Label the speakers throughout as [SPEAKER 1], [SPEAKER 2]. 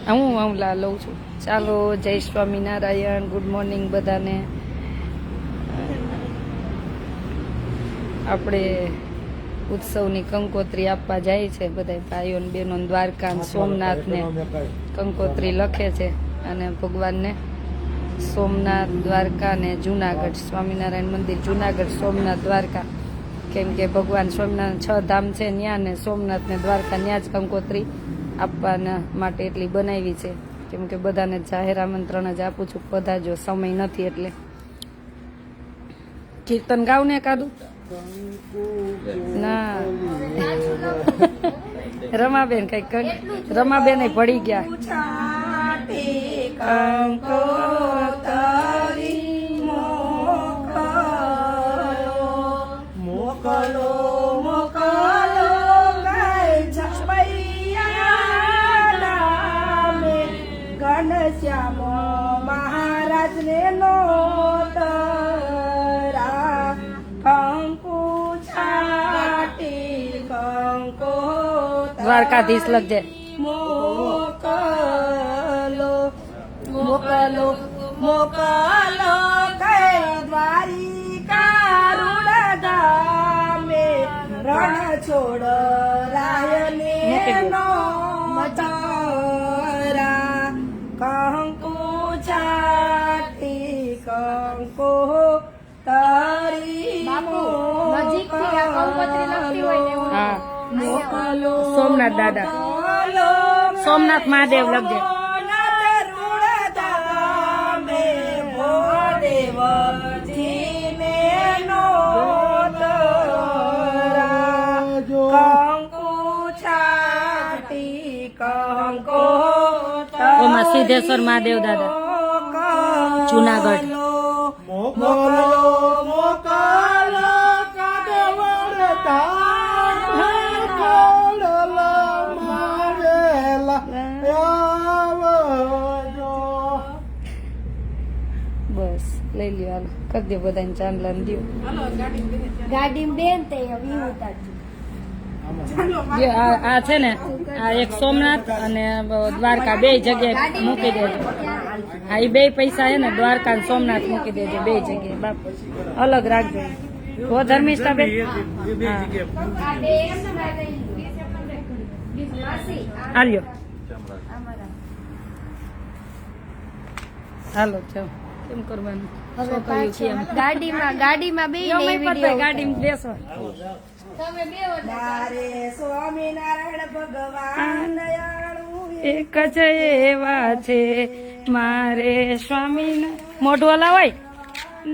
[SPEAKER 1] હું લઉં છું. ચાલો, જય સ્વામિનારાયણ. ગુડ મોર્નિંગ બધાને. આપણે ઉત્સવની કંકોત્રી આપવા જાય છે બધા ભાઈઓ ને બહેનો. દ્વારકા સોમનાથને કંકોત્રી લખે છે અને ભગવાનને સોમનાથ, દ્વારકા ને જુનાગઢ, સ્વામિનારાયણ મંદિર જુનાગઢ, સોમનાથ, દ્વારકા. કેમ કે ભગવાન સ્વામિનારાયણ 6 ધામ છે ત્યાં ને સોમનાથ ને દ્વારકા ત્યાં જ કંકોત્રી આપવાના માટે એટલી બનાવી છે. કેમ કે બધાને જાહેર આમંત્રણ જ આપું છું, બધા જો સમય નથી એટલે. કીર્તન ગાવ ને કાદું ના. રમાબેન કઈક રમાબેન પડી ગયા.
[SPEAKER 2] ઘનશ્યામો મહારાજ ને નોતરા કંકુ છાટી કંકો
[SPEAKER 1] દ્વારકાધીશ લખજે.
[SPEAKER 2] મોકલો મોકલો મોકલો કઈ દ્વારિકા રૂડ ગામે રણ છોડ રાયને નો કંકુ છાટી કંકો તારી
[SPEAKER 1] હા, સોમનાથ દાદા, સોમનાથ મહાદેવ લખજે. ઓમાં સિદ્ધેશ્વર મહાદેવ દાદા જુનાગઢ. બસ લઈ લ્યો, હાલો કરી દો બધાને ચાંદલા દો.
[SPEAKER 2] ગાડી બેન તે ઉતારજો.
[SPEAKER 1] આ છે ને, આ એક સોમનાથ અને દ્વારકા બે જગ્યાએ મૂકી દેજો. હા, એ બે પૈસા છે ને દ્વારકા અને સોમનાથ મૂકી દેજો બે જગ્યાએ. બાપ અલગ રાખજો. હો ધર્મિષ્ઠા બેન, હાલ્યો હાલો જાઓ. કેમ કરવાનું?
[SPEAKER 2] ગાડીમાં બે
[SPEAKER 1] ગાડીમાં બેસવા.
[SPEAKER 2] મારે સ્વામિનારાયણ ભગવાન દયાળુ
[SPEAKER 1] એક જ એવા છે મારે સ્વામિનારાયણ. મોઢું હલાવાય.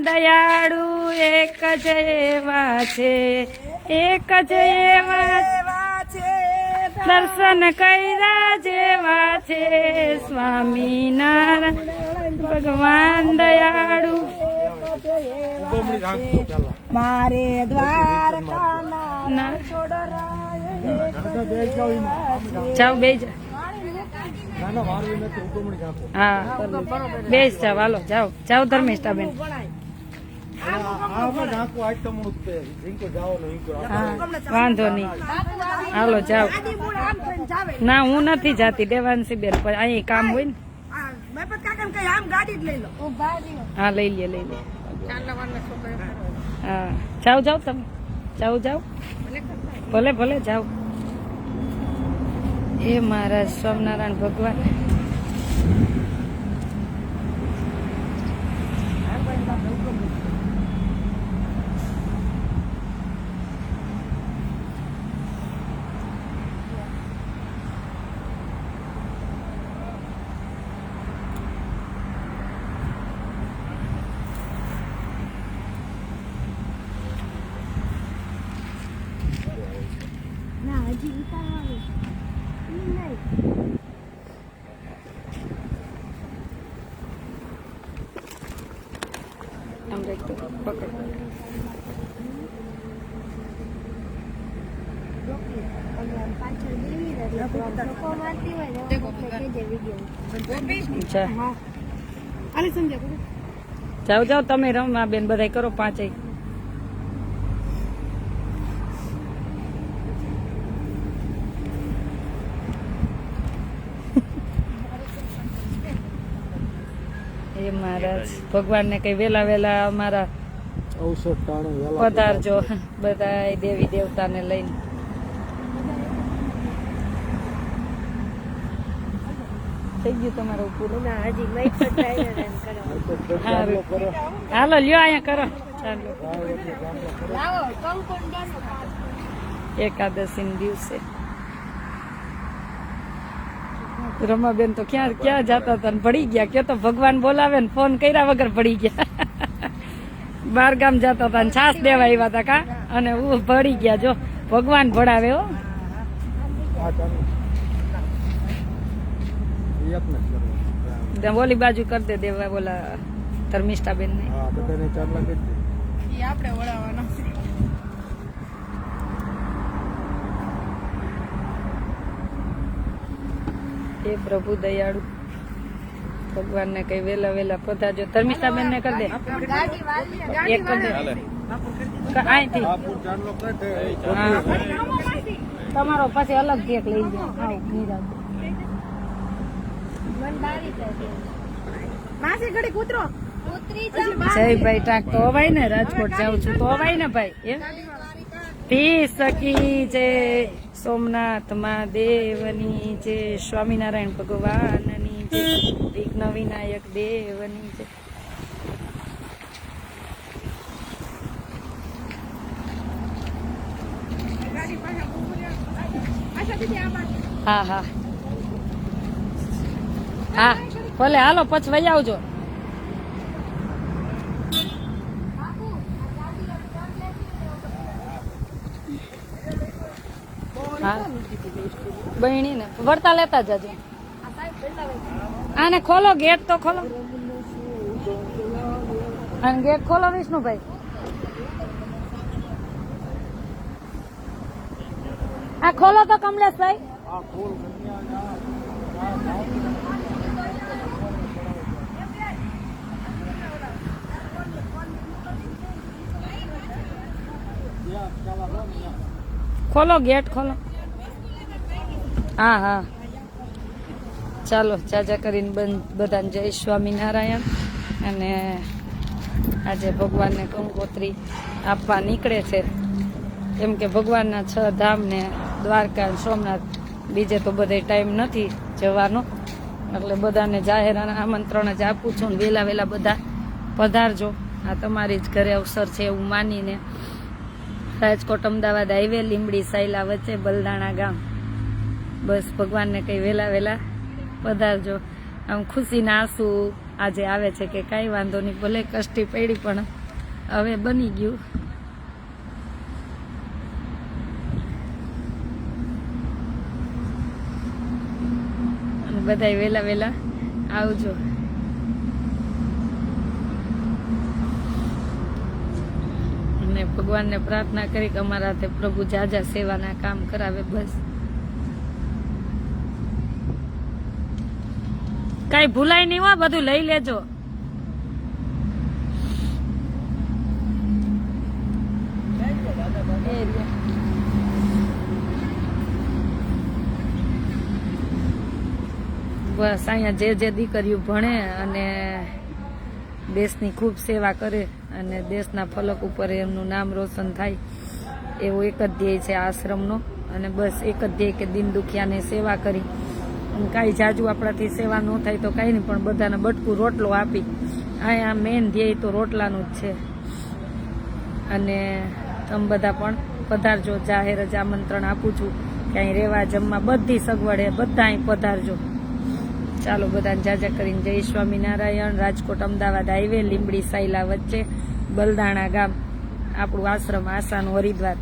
[SPEAKER 1] દયાળુ એક જ એવા છે, એક જ એવા
[SPEAKER 2] છે
[SPEAKER 1] દર્શન કર્યા જેવા છે સ્વામિનારાયણ ભગવાન દયાળુ.
[SPEAKER 2] મારે દ્વારકા
[SPEAKER 1] ના જાઓ બે જા. હા બેસ જાવ, હાલો જાઓ જાઓ ધર્મિષ્ઠા બેન. વાંધો નહીં, હાલો જાઓ. ના હું નથી જાતી દેવાંશી બેન, પણ અહીં કામ હોય ને. હા લઈ લે લઈ લે. હા જાઓ જાઓ તમે જાઓ જાઓ, ભલે ભલે જાઓ. હે મહારાજ સ્વામિનારાયણ ભગવાન. આમ દેખ તો પકડ. જાઓ જાઓ તમે રમવા બેન, બધા કરો પાંચેય. એ મહારાજ ભગવાનને કઈ વેલા વેલા અમારા
[SPEAKER 3] અવસર ટાણે વહેલા
[SPEAKER 1] પધારજો બધા દેવી દેવતાને લઈને. થઈ ગયું તમારું પૂરું?
[SPEAKER 2] હજી માઇક પર ટ્રાય કરો.
[SPEAKER 1] હારું. હાલો લ્યો અહીંયા કરો. ચાલો
[SPEAKER 2] લાવો કંકુન
[SPEAKER 1] એકાદશી દિવસે રમાબેન તો ક્યાં ક્યાં જતા હતા ને પડી ગયા. કે તો ભગવાન બોલાવે ને ફોન કર્યા વગર પડી ગયા. બાર ગામ જતા હતા ને છાસ દેવા આવ્યા હતા કા, અને હું પડી ગયા. જો ભગવાન ભણાવે હો. ઓલી બાજુ કરી દે દેવા બોલા ધર્મિષ્ઠાબેન ને.
[SPEAKER 3] બધાને 4 લાખ જ દે.
[SPEAKER 2] આપણે વળાવવાનો
[SPEAKER 1] એ પ્રભુ દયાળુ ભગવાન ને કઈ વેલા વેલા પધારજો. ધર્મિષ્ઠાબેન ને કરી દે
[SPEAKER 2] ગાડી વાળી
[SPEAKER 1] એક કરી દે અહીંથી. હા તમારો પછી અલગ કેક લઈ જાઓ. આવો નિરાંત.
[SPEAKER 2] મન બારી જાય માસી ઘડી કૂતરો ઉતરી જા
[SPEAKER 1] જયભાઈ ટાંક તો અવાય ને, રાજકોટ જાઉં છું તો અવાય ને ભાઈ. એમ પી સકી છે સોમનાથ મહાદેવની છે, સ્વામિનારાયણ ભગવાનની છે, વિઘ્ન વિનાયક દેવની છે. હા હા હા ભલે હાલો પછી વહી આવજો. હા બહેણી ને વળતા લેતા જજો. આને ખોલો, ગેટ તો ખોલો. અને ગેટ ખોલો વિષ્ણુભાઈ. આ ખોલો તો કમલેશભાઈ. ખોલો ગેટ ખોલો. હા હા ચાલો ચાચા કરીને બધાને જય સ્વામિનારાયણ. અને આજે ભગવાનને કંકોત્રી આપવા નીકળે છે. એમ કે ભગવાનના 6 ધામ ને દ્વારકા સોમનાથ, બીજે તો બધે ટાઈમ નથી જવાનો, એટલે બધાને જાહેર આમંત્રણ જ આપું છું. વેલા વેલા બધા પધારજો. આ તમારી જ ઘરે અવસર છે એવું માનીને. રાજકોટ અમદાવાદ હાઈવે લીંબડી સાયલા વચ્ચે બલદાણા ગામ. બસ ભગવાનને કઈ વેલા વેલા પધારજો. આમ ખુશીના આંસુ આજે આવે છે કે કાંઈ વાંધો નહીં, ભલે કષ્ટી પડી પણ હવે બની ગયું. અને બધાય વેલા વેલા આવજો. અને ભગવાનને પ્રાર્થના કરી કે અમારા હાથે પ્રભુ જાજા સેવાના કામ કરાવે. બસ કઈ ભૂલાય નહીં હો, બધું લઈ લેજો. બસ અહીંયા જે દીકરીઓ ભણે અને દેશની ખૂબ સેવા કરે અને દેશના ફલક ઉપર એમનું નામ રોશન થાય, એવો એક જ ધ્યેય છે આશ્રમનો. અને બસ એક જ ધ્યેય કે દીન દુખિયાને સેવા કરી. કાંઈ જાજુ આપણાથી સેવા ન થાય તો કાંઈ નહીં, પણ બધાને બટકું રોટલો આપી. અહીંયા મેન ધ્યેય તો રોટલાનું જ છે. અને તમે બધા પણ પધારજો. જાહેર જ આમંત્રણ આપું છું કે અહીં રહેવા જમવા બધી સગવડ બધા અહીં પધારજો. ચાલો બધાને જાજા કરીને જય સ્વામિનારાયણ. રાજકોટ અમદાવાદ હાઈવે લીંબડી સાયલા વચ્ચે બલદાણા ગામ આપણું આશ્રમ આશાનું હરિદ્વાર.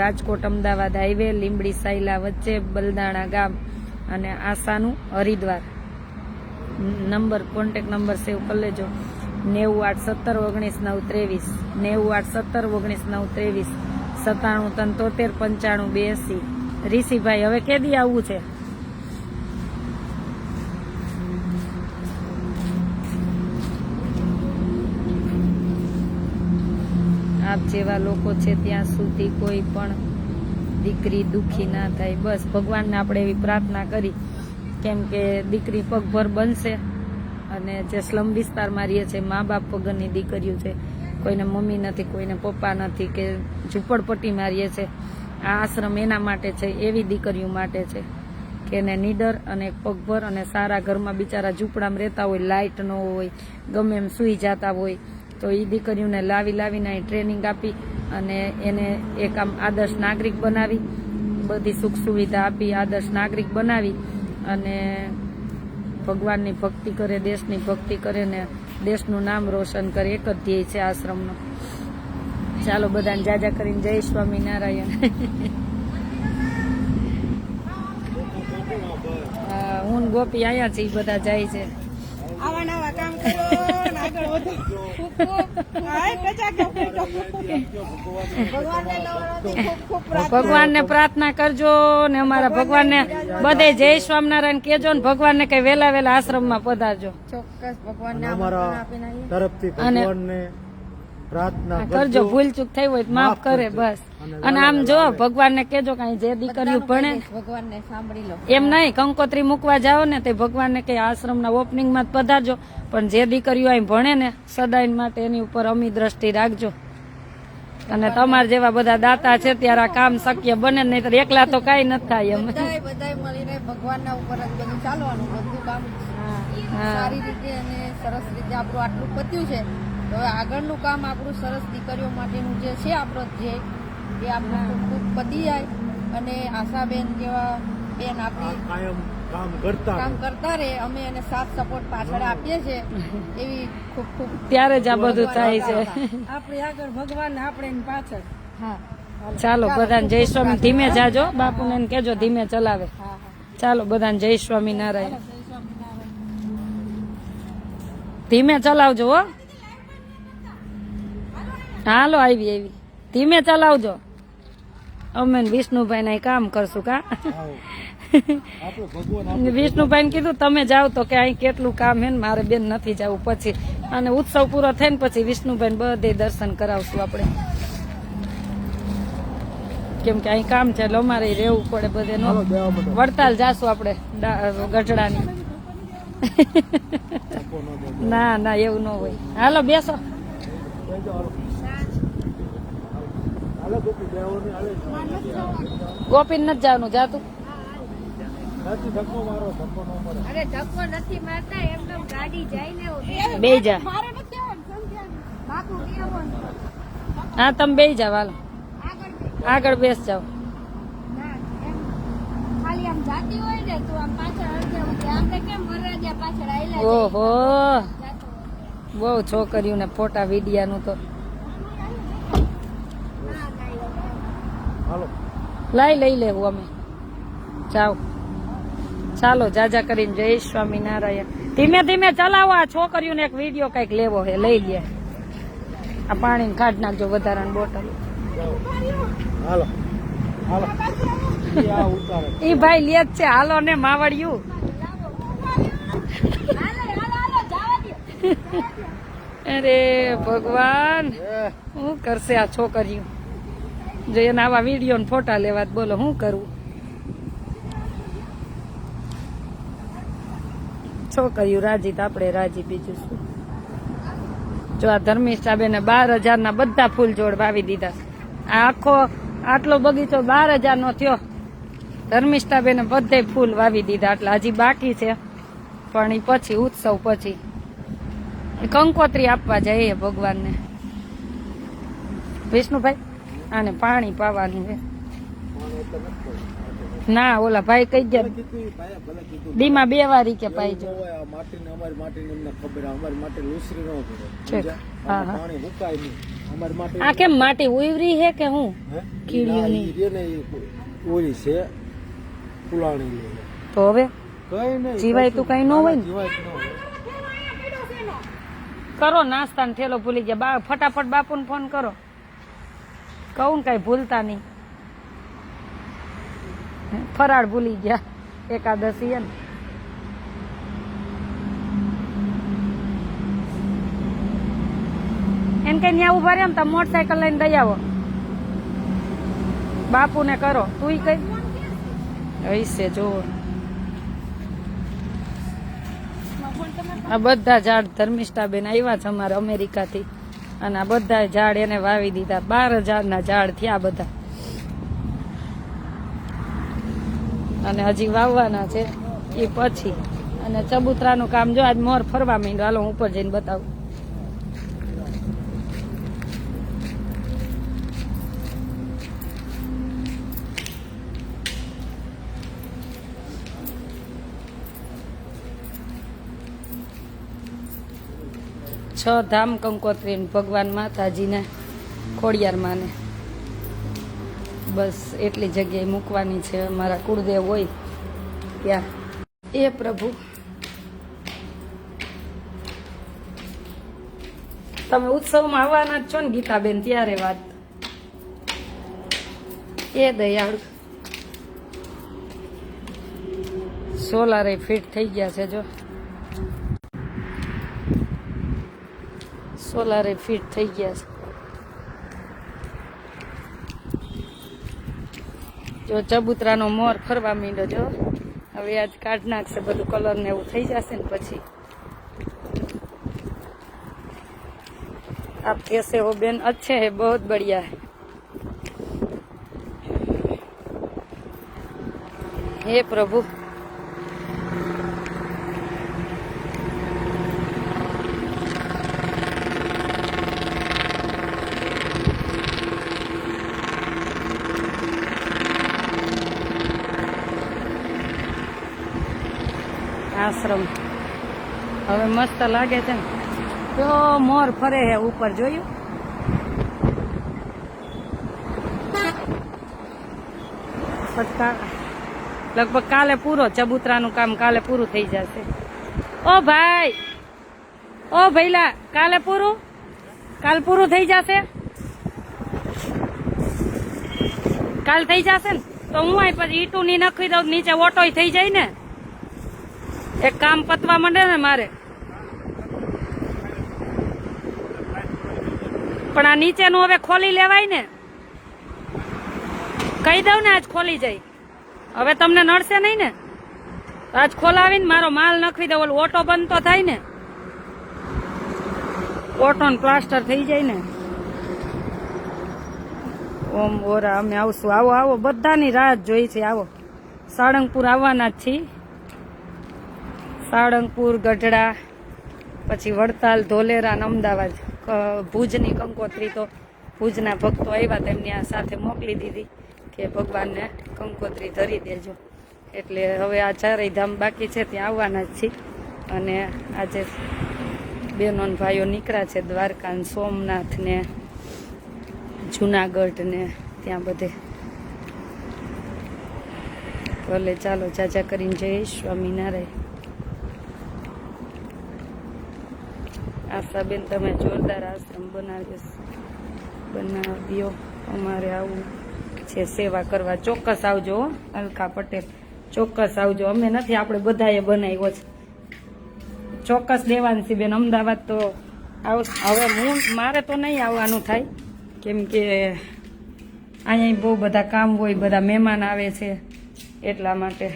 [SPEAKER 1] રાજકોટ અમદાવાદ હાઈવે લીંબડી સાયલા વચ્ચે બલદાણા ગામ અને આશાનું Haridwar. Number contact number save કરી લેજો 98171993 98171993 9773759280. ઋષિભાઈ હવે કેદી આવવું છે? આપ જેવા લોકો છે ત્યાં સુધી કોઈ પણ દીકરી દુખી ના થાય. બસ ભગવાનને આપણે એવી પ્રાર્થના કરી, કેમ કે દીકરી પગભર બનશે અને જે સ્લમ વિસ્તારમાં રહે છે, મા બાપ વગરની દીકરીઓ છે, કોઈને મમ્મી નથી, કોઈને પપ્પા નથી, કે ઝૂંપડપટ્ટીમાં રહે છે, આ આશ્રમ એના માટે છે, એવી દીકરીઓ માટે છે કે એને નીડર અને પગભર અને સારા ઘરમાં બિચારા ઝૂંપડામાં રહેતા હોય, લાઇટ ન હોય, ગમે એમ સૂઈ જતા હોય, તો એ દીકરીઓને લાવીને અહીં ટ્રેનિંગ આપી અને એને એક આમ આદર્શ નાગરિક બનાવી, બધી સુખ સુવિધા આપી, આદર્શ નાગરિક બનાવી અને ભગવાનની ભક્તિ કરે, દેશની ભક્તિ કરે ને દેશનું નામ રોશન કરે, એક જ ધ્યેય છે આશ્રમનો. ચાલો બધાને જાજા કરીને જય સ્વામિનારાયણ. હું ને ગોપી આયા છે, બધા જાય છે.
[SPEAKER 2] આવા નવા કામ કરો ને આગળ વધો. હાય કચા કે ભગવાનને નવરાત્રી ખૂબ પ્રાર્થના.
[SPEAKER 1] ભગવાનને પ્રાર્થના કરજો ને અમારા ભગવાનને બધે જય સ્વામિનારાયણ કેજો ને ભગવાનને કઈ વેલા આશ્રમમાં પધારજો.
[SPEAKER 2] ચોક્કસ ભગવાનને
[SPEAKER 3] અમારા
[SPEAKER 2] આપીને આવીએ.
[SPEAKER 3] તરફથી
[SPEAKER 1] અને
[SPEAKER 3] ભગવાનને પ્રાર્થના
[SPEAKER 1] કરજો, ભૂલ ચૂક થઈ હોય તો માફ કરે બસ. અને આમ જો ભગવાનને કેજો કઈ જે દીકરીઓ ભણે
[SPEAKER 2] ભગવાનને સાંભળી લો.
[SPEAKER 1] એમ નહીં, કંકોત્રી મૂકવા જાઓ ને તે ભગવાનને કઈ આશ્રમના ઓપનિંગમાં જ પધારજો, પણ જે દીકરીઓ અહીં ભણે ને સદાય માટે એની ઉપર અમી દ્રષ્ટિ રાખજો. અને તમારા જેવા બધા દાતા છે ત્યારે આ કામ શક્ય બને, નહીં તો એકલા તો કઈ નથી થાય. એમ
[SPEAKER 2] બધાય મળીને ભગવાનના ઉપર જ બધું ચાલવાનું, બધું કામ સારી રીતે અને સરસ રીતે આપણું આટલું પત્યું છે. તો હવે આગળનું કામ આપણું સરસ દીકરીઓ માટેનું જે છે આપણો ધ્યેય એ આપણું ખૂબ પતી જાય અને આશાબેન જેવા બેન આપણી
[SPEAKER 3] કાયમ કામ
[SPEAKER 2] કરતા રહે, અમે એને સાથ સપોર્ટ પાછળ આપીએ છીએ. એવી ખૂબ ખૂબ
[SPEAKER 1] ત્યારે જ આ બધું થાય છે.
[SPEAKER 2] આપણે આગળ ભગવાન આપણે એની પાછળ. હા
[SPEAKER 1] ચાલો બધાને જય સ્વામી. ધીમે જાજો, બાપુને એને કેજો ધીમે ચલાવે. ચાલો બધાને જય સ્વામિનારાયણ. ધીમે ચલાવજો હો. હાલો આવી ધીમે ચલાવજો. અમે વિષ્ણુભાઈ ના કામ કરશું કા. વિષ્ણુભાઈ કીધું તમે જાવ તો કે અહીં કેટલું કામ હે ને મારે બેન નથી જવું. પછી અને ઉત્સવ પૂરો થઈને પછી વિષ્ણુભાઈ બધે દર્શન કરાવશું આપણે, કેમ કે અહીં કામ છે એટલે અમારે રહેવું પડે બધે. વડતાલ જાશું આપણે ગઢડાની. ના એવું ન હોય. હાલો બેસો. ગોપીન નથી જવાનું, જાતું
[SPEAKER 2] અરે ધક્કો નથી મારતા, એમને ગાડી જાય ને
[SPEAKER 1] બે જા. હા તમે બે જાવ, હાલો આગળ બેસ જાવ.
[SPEAKER 2] ખાલી આમ જાતી હોય ને તું આમ પાછળ આપણે કેમ વરરાજા પાછળ આયલા
[SPEAKER 1] ઓહો બહુ છોકરીઓને ફોટા વિડિયાનું તો લઈ લેવું અમે. જાઓ ચાલો જાજા કરીને જય સ્વામિનારાયણ. ધીમે ચલાવો. આ છોકરીઓને એક વિડીયો કઈક લેવો હે, લઈ લે. આ પાણી કાઢ નાખજો વધારાની બોટલ. ઈ ભાઈ લે જ છે. હાલો ને માવડિયું. અરે ભગવાન શું કરશે આ છોકરીઓ. જો એના આવા વિડીયો ને ફોટા લેવા બોલો શું કરવું. છોકરીઓ રાજી તો આપણે રાજી, બીજું શું. જો આ ધર્મિષ્ઠાબેને 12,000 ના બધા ફૂલ છોડ વાવી દીધા. આ આટલો બગીચો 12,000 નો થયો. ધર્મિષ્ઠાબેને બધે ફૂલ વાવી દીધા. એટલે હજી બાકી છે, પણ ઈ પછી ઉત્સવ પછી કંકોત્રી આપવા જઈએ ભગવાનને. વિષ્ણુભાઈ આને પાણી પાવાનું છે. ના ઓલા ભાઈ કઈ ગયા દીમાં 2 વારી કે પાઈજો. આ કેમ માટી ઉવરી હે કે હું કીડીઓની
[SPEAKER 3] ઓલી છે પુલાણી.
[SPEAKER 1] તો હવે જીવાય તું કઈ ન હોય ને. કરો નાસ્તા ને થેલો ભૂલી ગયા. ફટાફટ બાપુને ફોન કરો. કહું ને કઈ ભૂલતા નહીં. ફરાળ ભૂલી ગયા, એકાદશી ને. એમ કઈ ત્યાં ઉભા રહ્યા ને તમે મોટરસાયકલ લઈને દઈ આવો. બાપુને કરો. તું કઈ હશે જો આ બધા ઝાડ ધર્મિષ્ઠાબેન આવ્યા છે અમારા અમેરિકાથી અને આ બધા ઝાડ એને વાવી દીધા 12,000 ઝાડ થયા બધા અને હજી વાવવાના છે એ પછી. અને ચબૂતરાનું કામ જો આજ મોર ફરવા માંડ્યો. હાલો હું ઉપર જઈને બતાવું. છ ધામ કંકોત્રી ભગવાન માતાજીને ખોડિયાર માને બસ એટલી જગ્યાએ મૂકવાની છે. મારા કુળદેવ હોય ત્યાં. એ પ્રભુ તમે ઉત્સવમાં આવવાના જ છો ને ગીતાબેન? ત્યારે વાત. એ દયાળુ સોલારે ફિટ થઈ ગયા છે. જો સોલારે ફિટ થઈ ગયા છે. જો ચબૂતરાનો મોર ફરવા માંડ્યો. જો હવે આજ કાઢ નાખશે બધું કલર ને એવું થઈ જશે ને પછી. आप कैसे हो बेन? अच्छे है, बहुत बढ़िया है. हे प्रभु આશ્રમ હવે મસ્ત લાગે છે ને. તો મોર ફરે હે ઉપર, જોયું? લગભગ કાલે પૂરો ચબૂતરાનું કામ કાલે પૂરું થઈ જશે. ઓ ભાઈ, ઓ ભઈલા, કાલે પૂરું? કાલ પૂરું થઈ જશે? કાલ થઈ જશે ને તો હું અહીં પછી ઈટું ની નખી દઉં, નીચે ઓટોય થઈ જાય ને. એક કામ પતવા માંડે ને મારે. પણ આ નીચેનું હવે ખોલી લેવાય ને. કહી દઉં ને આજ ખોલી જાય. હવે તમને નડશે નહીં ને? આજ ખોલાવીને મારો માલ નખવી દઉં. ઓલો ઓટો બંધ તો થાય ને. ઓટો ને પ્લાસ્ટર થઈ જાય ને. ઓમ ઓરા અમે આવશું. આવો આવો, બધાની રાહ જોઈ છે. આવો, સાળંગપુર આવવાના જ છીએ. સાળંગપુર, ગઢડા, પછી વડતાલ, ધોલેરા અને અમદાવાદ. ભુજની કંકોત્રી તો ભુજના ભક્તો આવ્યા તેમની આ સાથે મોકલી દીધી કે ભગવાનને કંકોત્રી ધરી દેજો. એટલે હવે આ ચારેય ધામ બાકી છે ત્યાં આવવાના જ છીએ. અને આજે બહેનો ને ભાઈઓ નીકળ્યા છે દ્વારકા ને સોમનાથ ને જુનાગઢ ને ત્યાં બધે. ભલે ચાલો ચાચા કરીને જય સ્વામિનારાયણ. આશાબેન તમે જોરદાર આશ્રમ બનાવ્યો. અમારે આવું છે સેવા કરવા. ચોક્કસ આવજો અલકા પટેલ, ચોક્કસ આવજો. અમે નથી, આપણે બધાએ બનાવ્યો છે. ચોક્કસ દેવાંશી બેન અમદાવાદ તો હવે મારે તો નહીં આવવાનું થાય કેમ કે અહીંયા બહુ બધા કામ હોય, બધા મહેમાન આવે છે એટલા માટે.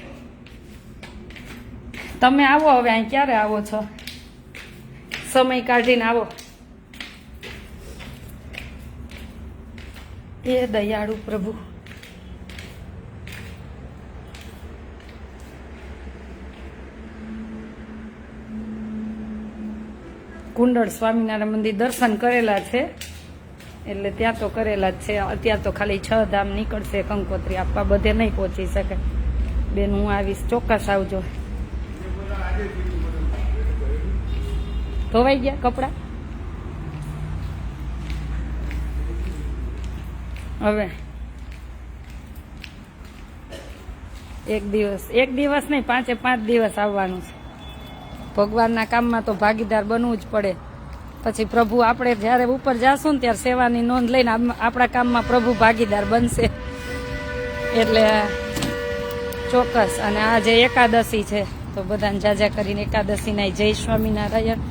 [SPEAKER 1] તમે આવો હવે. અહીં ક્યારે આવો છો? સમય કાઢીને આવો. એ દયાળુ પ્રભુ. કુંડળ સ્વામિનારાયણ મંદિર દર્શન કરેલા છે એટલે ત્યાં તો કરેલા જ છે. અત્યારે તો ખાલી 6 ધામ નીકળશે કંકોત્રી આપવા, બધે નહીં પહોંચી શકે. બેન હું આવીશ, ચોક્કસ આવજો. ધોવાઈ ગયા કપડા? હવે એક દિવસ નહીં, 5 દિવસ આવવાનું છે. ભગવાનના કામમાં તો ભાગીદાર બનવું જ પડે. પછી પ્રભુ આપણે જ્યારે ઉપર જાશું ને ત્યારે સેવાની નોંધ લઈને આપણા કામમાં પ્રભુ ભાગીદાર બનશે. એટલે ચોક્કસ. અને આજે એકાદશી છે તો બધાને જાજા કરીને એકાદશીના જય સ્વામિનારાયણ.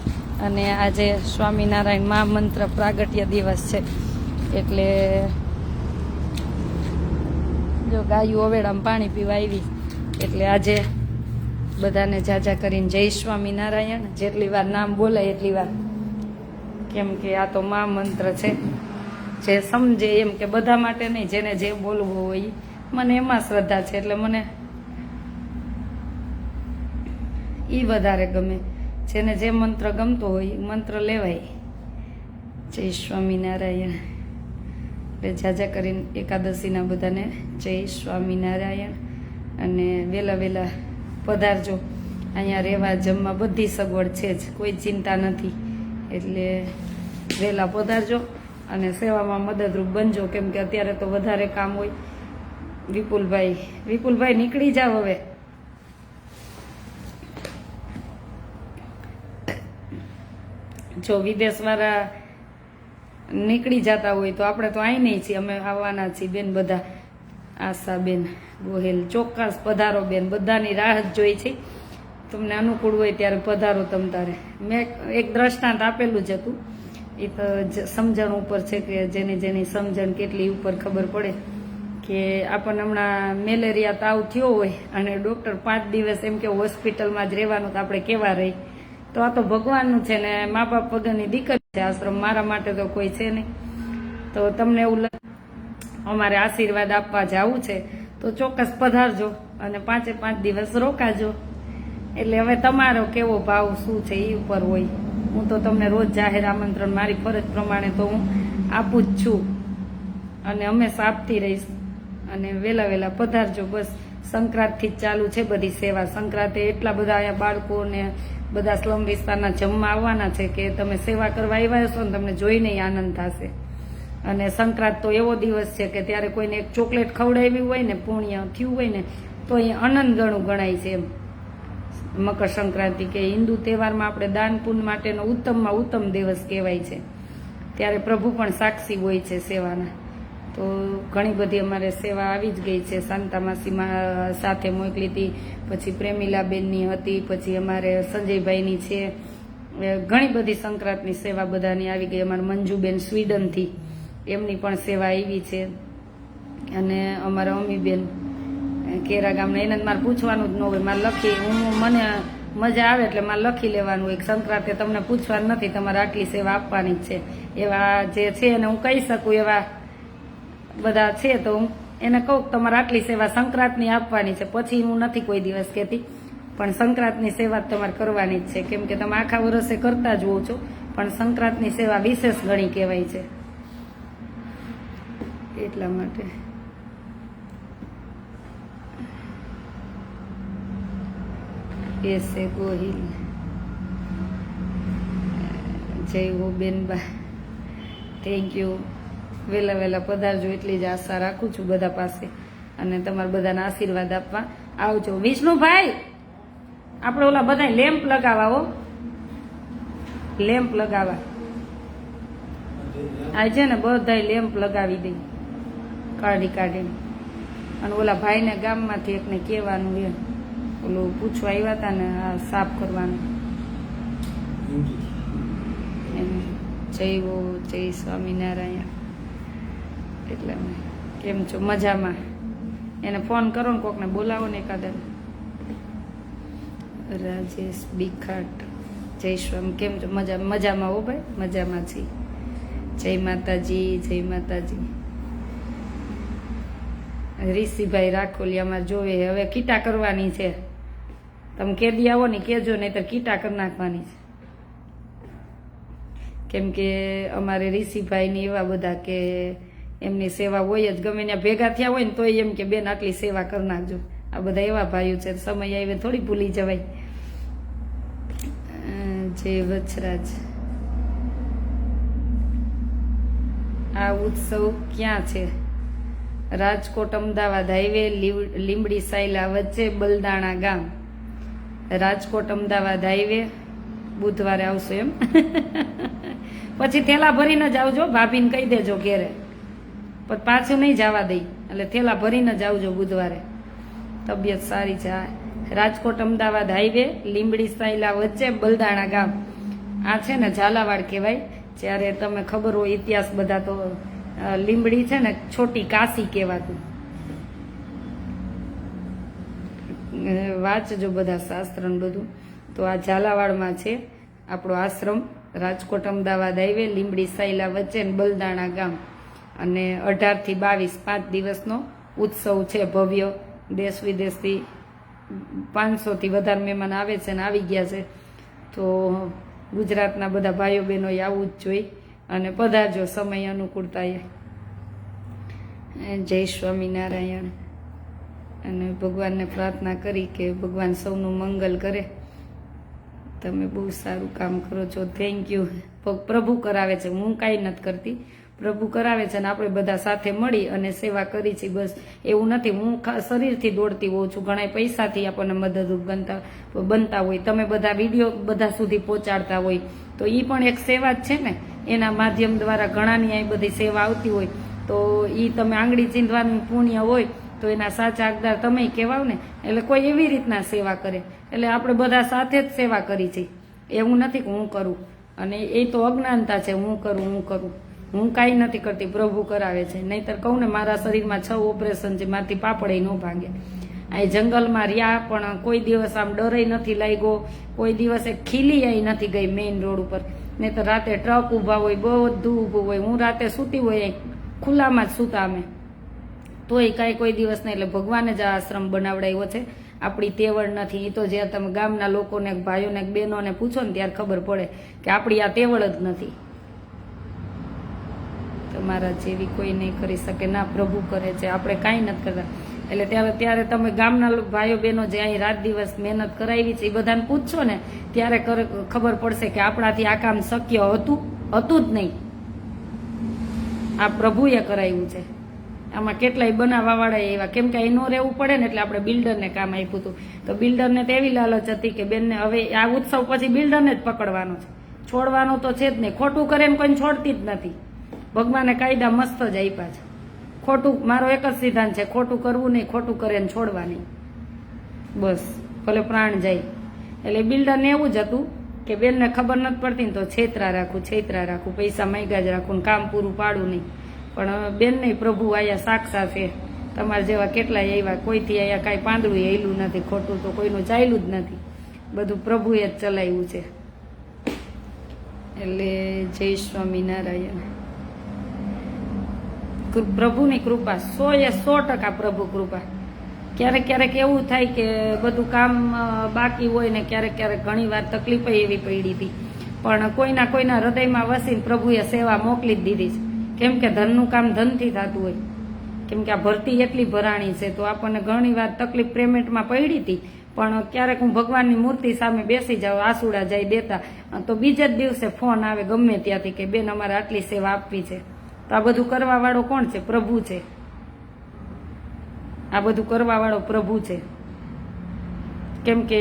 [SPEAKER 1] અને આજે સ્વામિનારાયણ મહામંત્ર પ્રાગટ્ય દિવસ છે એટલે જો ગાયું ઓવેડામાં પાણી પીવા આવી એટલે આજે બધાને જાજા કરીને જય સ્વામિનારાયણ. જેટલી વાર નામ બોલાય એટલી વાર, કેમ કે આ તો મહામંત્ર છે. જે સમજે એમ, કે બધા માટે નહીં, જેને જે બોલવું હોય મને એમાં શ્રદ્ધા છે, એટલે મને ઈ વધારે ગમે. જેને જે મંત્ર ગમતો હોય એ મંત્ર લેવાય. જય સ્વામિનારાયણ. એટલે જાજા કરીને એકાદશીના બધાને જય સ્વામિનારાયણ. અને વહેલા વહેલા પધારજો. અહીંયા રહેવા જમવા બધી સગવડ છે જ, કોઈ ચિંતા નથી. એટલે વહેલા પધારજો અને સેવામાં મદદરૂપ બનજો, કેમ કે અત્યારે તો વધારે કામ હોય. વિપુલભાઈ નીકળી જાવ હવે. જો વિદેશવાળા નીકળી જતા હોય તો આપણે તો અહીં નહીં છીએ, અમે આવવાના છીએ બેન બધા. આશાબેન ગોહેલ, ચોક્કસ પધારો બેન, બધાની રાહ જ જોઈ છે. તમને અનુકૂળ હોય ત્યારે પધારો. તમ તારે મેં એક દ્રષ્ટાંત આપેલું જ હતું, એ તો સમજણ ઉપર છે, કે જેની સમજણ કેટલી ઉપર ખબર પડે. કે આપણને હમણાં મેલેરિયા તાવ થયો હોય અને ડૉક્ટર 5 દિવસ એમ કે હોસ્પિટલમાં જ રહેવાનું, તો આપણે કેવા રહી? તો આ તો ભગવાનનું છે ને, મા બાપ વગરની દીકરી છે આશ્રમ, મારા માટે તો કોઈ છે નહીં. તો તમને એવું અમારે આશીર્વાદ આપવા જવું છે તો ચોક્કસ પધારજો અને 5 દિવસ રોકાજો. એટલે હવે તમારો કેવો ભાવ શું છે એ ઉપર હોય. હું તો તમને રોજ જાહેર આમંત્રણ મારી ફરજ પ્રમાણે તો હું આપું જ છું અને હંમેશા આપતી રહીશ. અને વહેલા પધારજો. બસ સંક્રાંતથી જ ચાલુ છે બધી સેવા. સંક્રાંતે એટલા બધા અહીંયા બાળકોને બધા સ્લમ વિસ્તારના જમવા આવવાના છે કે તમે સેવા કરવા આવ્યા હશો ને તમને જોઈને આનંદ થશે. અને સંક્રાંત તો એવો દિવસ છે કે ત્યારે કોઈને એક ચોકલેટ ખવડાવી હોય ને, પુણ્ય થયું હોય ને, તો એ આનંદ ગણું ગણાય છે. એમ મકર સંક્રાંતિ કે હિન્દુ તહેવારમાં આપણે દાન પુણ્ય માટેનો ઉત્તમમાં ઉત્તમ દિવસ કહેવાય છે. ત્યારે પ્રભુ પણ સાક્ષી હોય છે સેવાના. તો ઘણી બધી અમારે સેવા આવી જ ગઈ છે. શાંતામાસીમાં સાથે મોકલી હતી, પછી પ્રેમીલાબેનની હતી, પછી અમારે સંજયભાઈની છે. ઘણી બધી સંક્રાંતની સેવા બધાની આવી ગઈ. અમારે મંજુબેન સ્વીડનથી, એમની પણ સેવા આવી છે. અને અમારા અમીબેન કેરા ગામના, એને મારે પૂછવાનું જ ન હોય, મારે લખી મને મજા આવે એટલે મારે લખી લેવાનું. એક સંક્રાંતે તમને પૂછવાનું નથી, તમારે આટલી સેવા આપવાની જ છે. એવા જે છે એને હું કહી શકું એવા બધા છે, તો હું એને કહું તમારે આટલી સેવા સંક્રાંતની આપવાની છે. પછી હું નથી કોઈ દિવસ કહેતી, પણ સંક્રાંતની સેવા તમારે કરવાની જ છે. કેમ કે તમે આખા વર્ષે કરતા જ હોવ છો, પણ સંક્રાંતની સેવા વિશેષ ગણી કહેવાય છે. એટલા માટે એસે ગોહિલ, જય હો બેનબા, થેન્ક યુ. વહેલા પધારજો એટલી જ આશા રાખું છું બધા પાસે. અને તમારા બધાના આશીર્વાદ આપવા આવજો. વિષ્ણુભાઈ, આપણે ઓલા બધા લેમ્પ લગાવવા હો, લેમ્પ લગાવવા આ છે ને, બધા લેમ્પ લગાવી દઈ કાઢીને. અને ઓલા ભાઈને ગામમાંથી એકને કહેવાનું, એ ઓલું પૂછવા આવ્યા હતા ને, આ સાફ કરવાનું. જય હો, જય સ્વામિનારાયણ. એટલે કેમ છો? મજામાં? એને ફોન કરો ને, કોકને બોલાવો ને એકાદા. રાજેશ બિખાટ, જય સ્વામી. કેમ છો? મજામાં હો ભાઈ, મજામાં છીએ. જય માતાજી, જય માતાજી. ઋષિભાઈ રાખોલિયામાં જોવે હવે કીટા કરવાની છે. તમે કેદી આવો ને કેજો, નહીતર કીટા કરી નાખવાની છે. કેમ કે અમારે ઋષિભાઈની એવા બધા કે એમની સેવા હોય જ, ગમે ત્યાં ભેગા થયા હોય ને તોય એમ કે બેન આટલી સેવા કરી નાખજો. આ બધા એવા ભાઈઓ છે, સમય આવે થોડી ભૂલી જવાય. જય વચરાજ. આ ઉત્સવ ક્યાં છે? રાજકોટ અમદાવાદ હાઈવે, લીંબડી સાયલા વચ્ચે બલદાણા ગામ. રાજકોટ અમદાવાદ હાઈવે. બુધવારે આવશો એમ? પછી થેલા ભરીને જ આવજો, ભાભીને કહી દેજો ઘેરે, પણ પાછું નહીં જવા દઈ. એટલે થેલા ભરીને જ આવજો બુધવારે. તબિયત સારી છે. રાજકોટ અમદાવાદ હાઈવે, લીંબડી સાયલા વચ્ચે બલદાણા ગામ. આ છે ને ઝાલાવાડ કહેવાય. જ્યારે તમે ખબર હોય ઇતિહાસ બધા, તો લીંબડી છે ને છોટી કાશી કહેવાતું. વાંચજો બધા શાસ્ત્ર ને બધું. તો આ ઝાલાવાડમાં છે આપણો આશ્રમ, રાજકોટ અમદાવાદ હાઈવે, લીંબડી સાયલા વચ્ચે ને બલદાણા ગામ. અને 18 થી 22 5 દિવસનો ઉત્સવ છે ભવ્ય. દેશ વિદેશથી 500 થી વધારે મહેમાન આવે છે ને આવી ગયા છે. તો ગુજરાતના બધા ભાઈઓ બહેનોએ આવવું જ જોઈએ અને પધારજો સમય અનુકૂળતાએ. જય સ્વામિનારાયણ. અને ભગવાનને પ્રાર્થના કરી કે ભગવાન સૌનું મંગલ કરે. તમે બહુ સારું કામ કરો છો, થેન્ક યુ. પ્રભુ કરાવે છે, હું કાંઈ નથી કરતી, પ્રભુ કરાવે છે. અને આપણે બધા સાથે મળી અને સેવા કરી છે, બસ. એવું નથી હું શરીરથી દોડતી હોઉં છું, ઘણા પૈસાથી આપણને મદદરૂપ બનતા હોય. તમે બધા વિડીયો બધા સુધી પહોંચાડતા હોય તો એ પણ એક સેવા જ છે ને. એના માધ્યમ દ્વારા ઘણાની અહીં બધી સેવા આવતી હોય તો એ તમે આંગળી ચીંધવાનું પુણ્ય હોય તો એના સાચા હકદાર તમે કહેવાવ ને. એટલે કોઈ એવી રીતના સેવા કરે. એટલે આપણે બધા સાથે જ સેવા કરી છે. એવું નથી કે હું કરું, અને એ તો અજ્ઞાનતા છે, હું કરું. હું કાંઈ નથી કરતી, પ્રભુ કરાવે છે. નહીતર કહું ને, મારા શરીરમાં 6 ઓપરેશન છે, મારાથી પાપડે ન ભાંગે. અહીં જંગલમાં રહ્યા પણ કોઈ દિવસ આમ ડરે નથી લાગ્યો, કોઈ દિવસ એક ખીલી અહીં નથી ગઈ મેઇન રોડ ઉપર. નહીં તો રાતે ટ્રક ઊભા હોય, બધું ઊભું હોય, હું રાતે સૂતી હોય ખુલ્લામાં જ સૂતા અમે, તોય કાંઈ કોઈ દિવસ નહીં. એટલે ભગવાને જ આ આશ્રમ બનાવડાવ્યો છે, આપણી તેવડ નથી. એ તો જ્યાં તમે ગામના લોકોને, ભાઈઓને, બહેનોને પૂછો ને ત્યારે ખબર પડે કે આપણી આ તેવડ જ નથી. તમારા જેવી કોઈ નહીં કરી શકે, ના પ્રભુ કરે છે, આપણે કાંઈ નથી કરતા. એટલે ત્યારે તમે ગામના ભાઈઓ બહેનો જે અહીં રાત દિવસ મહેનત કરાવી છે એ બધાને પૂછશો ને ત્યારે ખબર પડશે કે આપણાથી આ કામ શક્ય હતું જ નહીં. આ પ્રભુએ કરાવ્યું છે. આમાં કેટલાય બનાવવાવાળા એવા, કેમ કે અહીં ન રહેવું પડે ને એટલે આપણે બિલ્ડરને કામ આપ્યું હતું. તો બિલ્ડરને તો એવી લાલચ હતી કે બેનને હવે આ ઉત્સવ પછી બિલ્ડરને જ પકડવાનો છે, છોડવાનો તો છે જ નહીં. ખોટું કરે ને કોઈને છોડતી જ નથી. ભગવાને કાયદા મસ્ત જ આપ્યા છે. ખોટું, મારો એક જ સિદ્ધાંત છે, ખોટું કરવું નહીં, ખોટું કરે ને છોડવા નહીં, બસ. ભલે પ્રાણ જાય. એટલે બિલ્ડરને એવું જ હતું કે બેનને ખબર નથી પડતી ને તો છેતરા રાખું, પૈસા માંગ્યા જ રાખું, કામ પૂરું પાડું નહીં. પણ બેન નહીં, પ્રભુ આયા સાક્ષાત છે. તમારા જેવા કેટલાય આવ્યા, કોઈથી અહીંયા કાંઈ પાંદડું હેલું નથી, ખોટું તો કોઈનું ચાલ્યું જ નથી, બધું પ્રભુએ જ ચલાવ્યું છે. એટલે જય સ્વામિનારાયણ. પ્રભુની કૃપા 100% પ્રભુ કૃપા. ક્યારેક એવું થાય કે બધું કામ બાકી હોય ને ક્યારેક ઘણી વાર તકલીફ એવી પડી હતી, પણ કોઈના હૃદયમાં વસીને પ્રભુએ સેવા મોકલી જ દીધી છે. કેમ કે ધનનું કામ ધનથી થતું હોય, કેમ કે આ ભરતી એટલી ભરાણી છે તો આપણને ઘણી વાર તકલીફ પેમેન્ટમાં પડી હતી. પણ ક્યારેક હું ભગવાનની મૂર્તિ સામે બેસી જાઉં, આસુડા જાય દેતા, તો બીજા જ દિવસે ફોન આવે ગમે ત્યાંથી કે બેન અમારે આટલી સેવા આપવી છે. તો આ બધું કરવા વાળો કોણ છે? પ્રભુ છે. આ બધું કરવા વાળો પ્રભુ છે. કેમ કે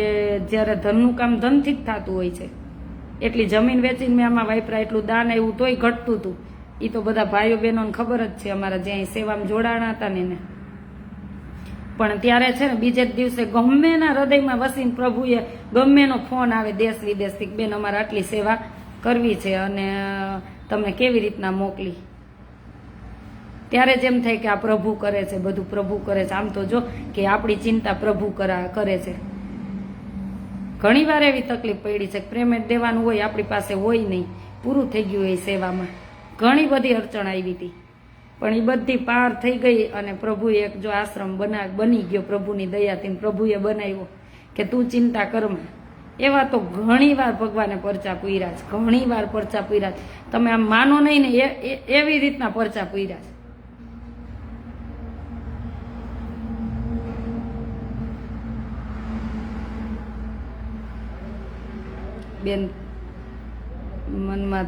[SPEAKER 1] જ્યારે ધનનું કામ ધનથી જ થતું હોય છે. એટલી જમીન વેચીને મેં આમાં વાપરા, એટલું દાન આવ્યું તોય ઘટતું હતું. એ તો બધા ભાઈઓ બહેનોને ખબર જ છે, અમારા જ્યાં સેવામાં જોડાણા હતા ને એને. પણ ત્યારે છે ને બીજે જ દિવસે ગમેના હૃદયમાં વસીને પ્રભુએ ગમેનો ફોન આવે દેશ વિદેશથી, બેન અમારે આટલી સેવા કરવી છે અને તમને કેવી રીતના મોકલી. ત્યારે જ એમ થાય કે આ પ્રભુ કરે છે, બધું પ્રભુ કરે છે. આમ તો જો કે આપણી ચિંતા પ્રભુ કરે છે. ઘણી વાર એવી તકલીફ પડી છે, પેમેન્ટ દેવાનું હોય આપણી પાસે હોય નહીં, પૂરું થઈ ગયું હોય સેવામાં, ઘણી બધી અડચણ આવી હતી, પણ એ બધી પાર થઈ ગઈ. અને પ્રભુએ એક જો આશ્રમ બની ગયો પ્રભુની દયાથી, પ્રભુએ બનાવ્યો કે તું ચિંતા કરમાં. એવા તો ઘણી વાર ભગવાને પરચા પૂર્યા છે, ઘણી વાર પરચા પૂર્યા છે. તમે આમ માનો નહીં ને એવી રીતના પરચા પૂર્યા છે. બેન મનમાં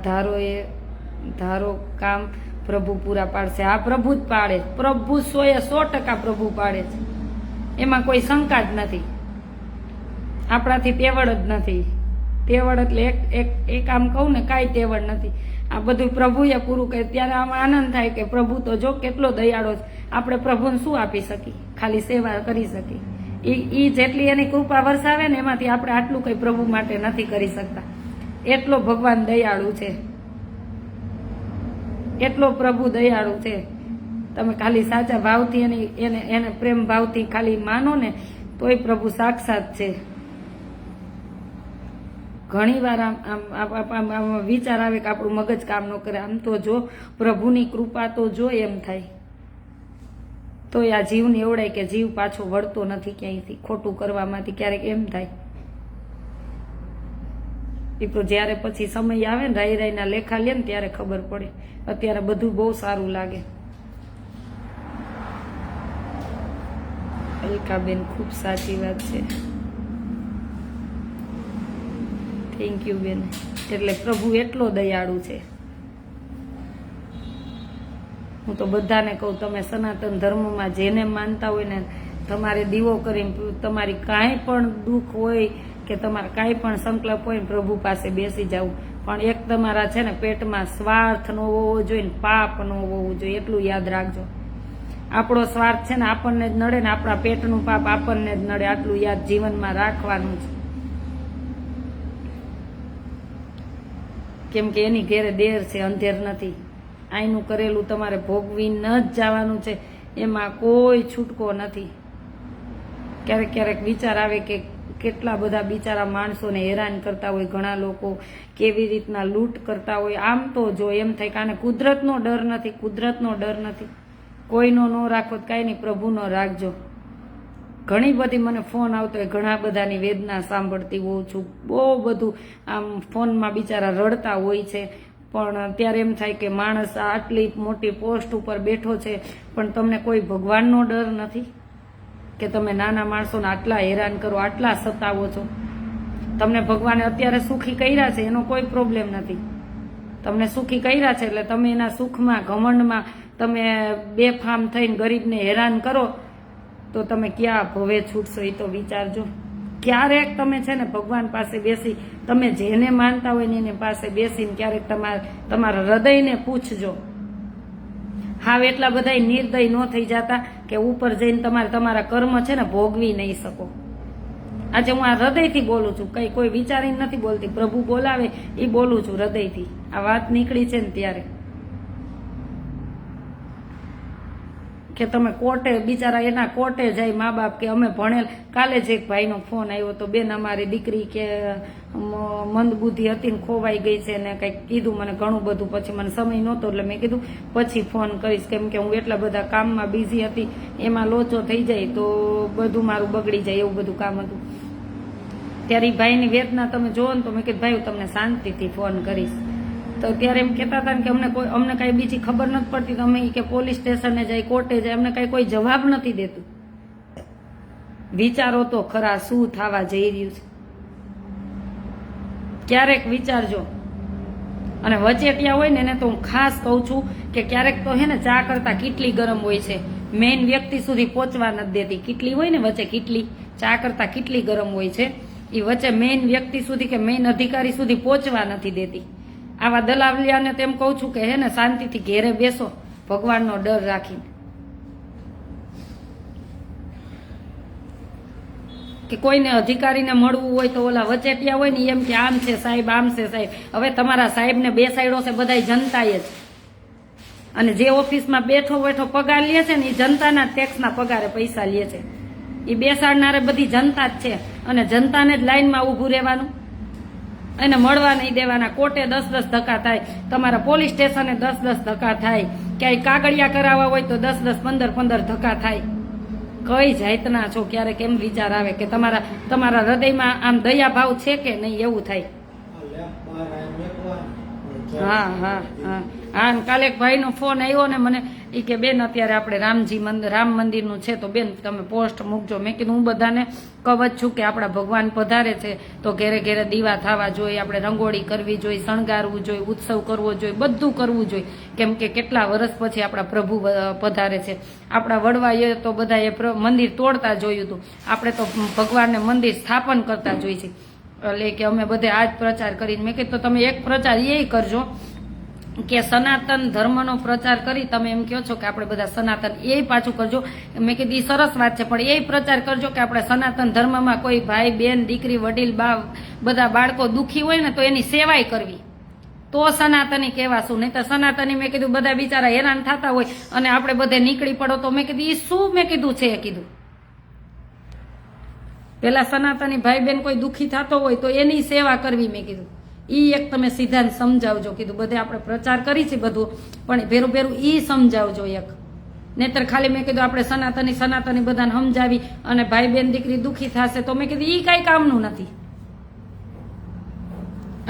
[SPEAKER 1] ધારો કામ પ્રભુ પૂરા પાડશે. આ પ્રભુ જ પાડે, પ્રભુ 100% પ્રભુ પાડે છે. એમાં કોઈ શંકા જ નથી. આપણાથી તેવડ જ નથી. તેવડ એટલે એક આમ કહું ને કાંઈ તેવડ નથી. આ બધું પ્રભુએ પૂરું કર્યું. ત્યારે આમાં આનંદ થાય કે પ્રભુ તો જો કેટલો દયાળો છે. આપણે પ્રભુને શું આપી શકીએ? ખાલી સેવા કરી શકીએ. એ જેટલી એની કૃપા વરસાવે ને એમાંથી આપણે આટલું કંઈ પ્રભુ માટે નથી કરી શકતા. એટલો ભગવાન દયાળુ છે, એટલો પ્રભુ દયાળુ છે. તમે ખાલી સાચા ભાવથી એને પ્રેમ ભાવથી ખાલી માનો ને તોય પ્રભુ સાક્ષાત છે. ઘણી વાર આમ વિચાર આવે કે આપણું મગજ કામ ન કરે. આમ તો જો પ્રભુની કૃપા તો જો એમ થાય તો આ જીવને એવડાય કે જીવ પાછો વળતો નથી ક્યાંયથી ખોટું કરવામાંથી. ક્યારેક એમ થાય એ તો જ્યારે પછી સમય આવે ને રાઈ રાઈના લેખા લે ને ત્યારે ખબર પડે. અત્યારે બધું બહુ સારું લાગે. અલકાબેન ખૂબ સાચી વાત છે. થેન્ક યુ બેન. એટલે પ્રભુ એટલો દયાળુ છે. હું તો બધાને કહું, તમે સનાતન ધર્મમાં જેને માનતા હોય ને તમારે દીવો કરીને તમારી કાંઈ પણ દુઃખ હોય કે તમારા કાંઈ પણ સંકલ્પ હોય ને પ્રભુ પાસે બેસી જવું. પણ એક તમારા છે ને પેટમાં સ્વાર્થ ન હોવો જોઈએ ને પાપ ન હોવું જોઈએ, એટલું યાદ રાખજો. આપણો સ્વાર્થ છે ને આપણને જ નડે ને આપણા પેટનું પાપ આપણને જ નડે. આટલું યાદ જીવનમાં રાખવાનું છે. કેમ કે એની ઘેરે દેર છે, અંધેર નથી. આઈનું કરેલું તમારે ભોગવીને જ જવાનું છે, એમાં કોઈ છૂટકો નથી. ક્યારેક ક્યારેક વિચાર આવે કે કેટલા બધા બિચારા માણસોને હેરાન કરતા હોય ઘણા લોકો, કેવી રીતના લૂંટ કરતા હોય. આમ તો જો એમ થાય કે આને કુદરતનો ડર નથી, કુદરતનો ડર નથી. કોઈનો ન રાખો કાંઈ નહીં, પ્રભુનો રાખજો. ઘણી બધી મને ફોન આવતો હોય, ઘણા બધાની વેદના સાંભળતી હોઉં છું. બહુ બધું આમ ફોનમાં બિચારા રડતા હોય છે. પણ ત્યારે એમ થાય કે માણસ આટલી મોટી પોસ્ટ ઉપર બેઠો છે પણ તમને કોઈ ભગવાનનો ડર નથી કે તમે નાના માણસોને આટલા હેરાન કરો, આટલા સતાવો છો. તમને ભગવાને અત્યારે સુખી કર્યા છે એનો કોઈ પ્રોબ્લેમ નથી. તમને સુખી કર્યા છે એટલે તમે એના સુખમાં ઘમંડમાં તમે બેફામ થઈને ગરીબને હેરાન કરો તો તમે ક્યાં ભવે છૂટશો એ તો વિચારજો. ક્યારેક તમે છે ને ભગવાન પાસે બેસી, તમે જેને માનતા હોય ને એની પાસે બેસીને ક્યારેક તમારા હૃદયને પૂછજો. હાવ એટલા બધા નિર્દય ન થઈ જતા કે ઉપર જઈને તમારા કર્મ છે ને ભોગવી નહીં શકો. આજે હું આ હૃદયથી બોલું છું, કઈ કોઈ વિચારીને નથી બોલતી. પ્રભુ બોલાવે એ બોલું છું હૃદયથી. આ વાત નીકળી છે ને ત્યારે કે તમે કોર્ટે, બિચારા એના કોર્ટે જાય મા બાપ કે અમે ભણેલ. કાલે જ એક ભાઈનો ફોન આવ્યો તો, બેન અમારી દીકરી કે મંદબુદ્ધિ હતી ને ખોવાઈ ગઈ છે ને કંઈક કીધું મને ઘણું બધું. પછી મને સમય નહોતો એટલે મેં કીધું પછી ફોન કરીશ, કેમ કે હું એટલા બધા કામમાં બિઝી હતી. એમાં લોચો થઈ જાય તો બધું મારું બગડી જાય, એવું બધું કામ હતું. ત્યારે એ ભાઈની વેદના તમે જોવો ને તો મેં કીધું ભાઈ હું તમને શાંતિથી ફોન કરીશ. તો ત્યારે એમ કહેતા હતા કે અમને કાંઈ બીજી ખબર નથી પડતી. તમે કે પોલીસ સ્ટેશને જાય, કોર્ટે જાય, અમને કાંઈ કોઈ જવાબ નથી દેતું. વિચારો તો ખરા શું થવા જઈ રહ્યું છે, ક્યારેક વિચારજો. અને વચેટિયા હોય ને એને તો હું ખાસ કહું છું કે ક્યારેક તો હે ને ચા કરતા કેટલી ગરમ હોય છે, મેઇન વ્યક્તિ સુધી પહોંચવા નથી દેતી. કેટલી હોય ને વચ્ચે, કેટલી ચા કરતા કેટલી ગરમ હોય છે, એ વચ્ચે મેઇન વ્યક્તિ સુધી કે મેઇન અધિકારી સુધી પહોંચવા નથી દેતી. આવા દલાલિયાને તેમ કહું છું કે હે ને શાંતિથી ઘેરે બેસો ભગવાનનો ડર રાખીને. કે કોઈને અધિકારીને મળવું હોય તો ઓલા વચેટિયા હોય ને એમ કે આમ છે સાહેબ, આમ છે સાહેબ. હવે તમારા સાહેબને બેસાડ્યો છે બધાય જનતાએ જ. અને જે ઓફિસમાં બેઠો પગાર લે છે ને એ જનતાના ટેક્સના પગારે પૈસા લે છે. એ બેસાડનારે બધી જનતા જ છે અને જનતાને જ લાઈનમાં ઊભું રહેવાનું, એને મળવા નહીં દેવાના. કોર્ટે 10-10 ધક્કા થાય, તમારા પોલીસ સ્ટેશને 10-10 ધક્કા થાય, ક્યાંય કાગળિયા કરાવવા હોય તો 10-10, 15-15 ધક્કા થાય. કઈ જાતના છો? ક્યારેક એમ વિચાર આવે કે તમારા હૃદયમાં આમ દયા ભાવ છે કે નહીં, એવું થાય. હા હા હા હા. કાલે એક ભાઈનો ફોન આવ્યો ને મને, એ કે બેન અત્યારે આપણે રામ મંદિરનું છે તો બેન તમે પોસ્ટ મૂકજો. મેં કીધું હું બધાને કહું જ છું કે આપણા ભગવાન પધારે છે તો ઘેરે ઘેરે દીવા થવા જોઈએ, આપણે રંગોળી કરવી જોઈએ, શણગારવું જોઈએ, ઉત્સવ કરવો જોઈએ, બધું કરવું જોઈએ. કેમ કે કેટલા વર્ષ પછી આપણા પ્રભુ પધારે છે. આપણા વડવાએ તો બધાએ મંદિર તોડતા જોયું હતું, આપણે તો ભગવાનને મંદિર સ્થાપન કરતા જોઈ છે. એટલે કે અમે બધે આ જ પ્રચાર કરીને મેં કીધું તો તમે એક પ્રચાર એ કરજો કે સનાતન ધર્મનો પ્રચાર કરી તમે એમ કહો છો કે આપણે બધા સનાતન, એ પાછું કરજો. મેં કીધું સરસ વાત છે પણ એ પ્રચાર કરજો કે આપણે સનાતન ધર્મમાં કોઈ ભાઈ બેન દીકરી વડીલ બા બધા બાળકો દુઃખી હોય ને તો એની સેવાય કરવી, તો સનાતની કહેવાશું. નહીં તો સનાતની મેં કીધું બધા બિચારા હેરાન થતા હોય અને આપણે બધે નીકળી પડો તો મેં કીધું એ શું મેં કીધું છે, કીધું પેલા સનાતની ભાઈ બહેન કોઈ દુઃખી થતો હોય તો એની સેવા કરવી મેં કીધું. ઈ એક તમે સિદ્ધાંત સમજાવજો કીધું. બધે આપણે પ્રચાર કરી છે બધું, પણ ભેરું ભેરું ઈ સમજાવજો એક. નહીતર ખાલી મેં કીધું આપણે સનાતની બધાને સમજાવી અને ભાઈ બેન દીકરી દુઃખી થશે તો મેં કીધું ઈ કઈ કામનું નથી.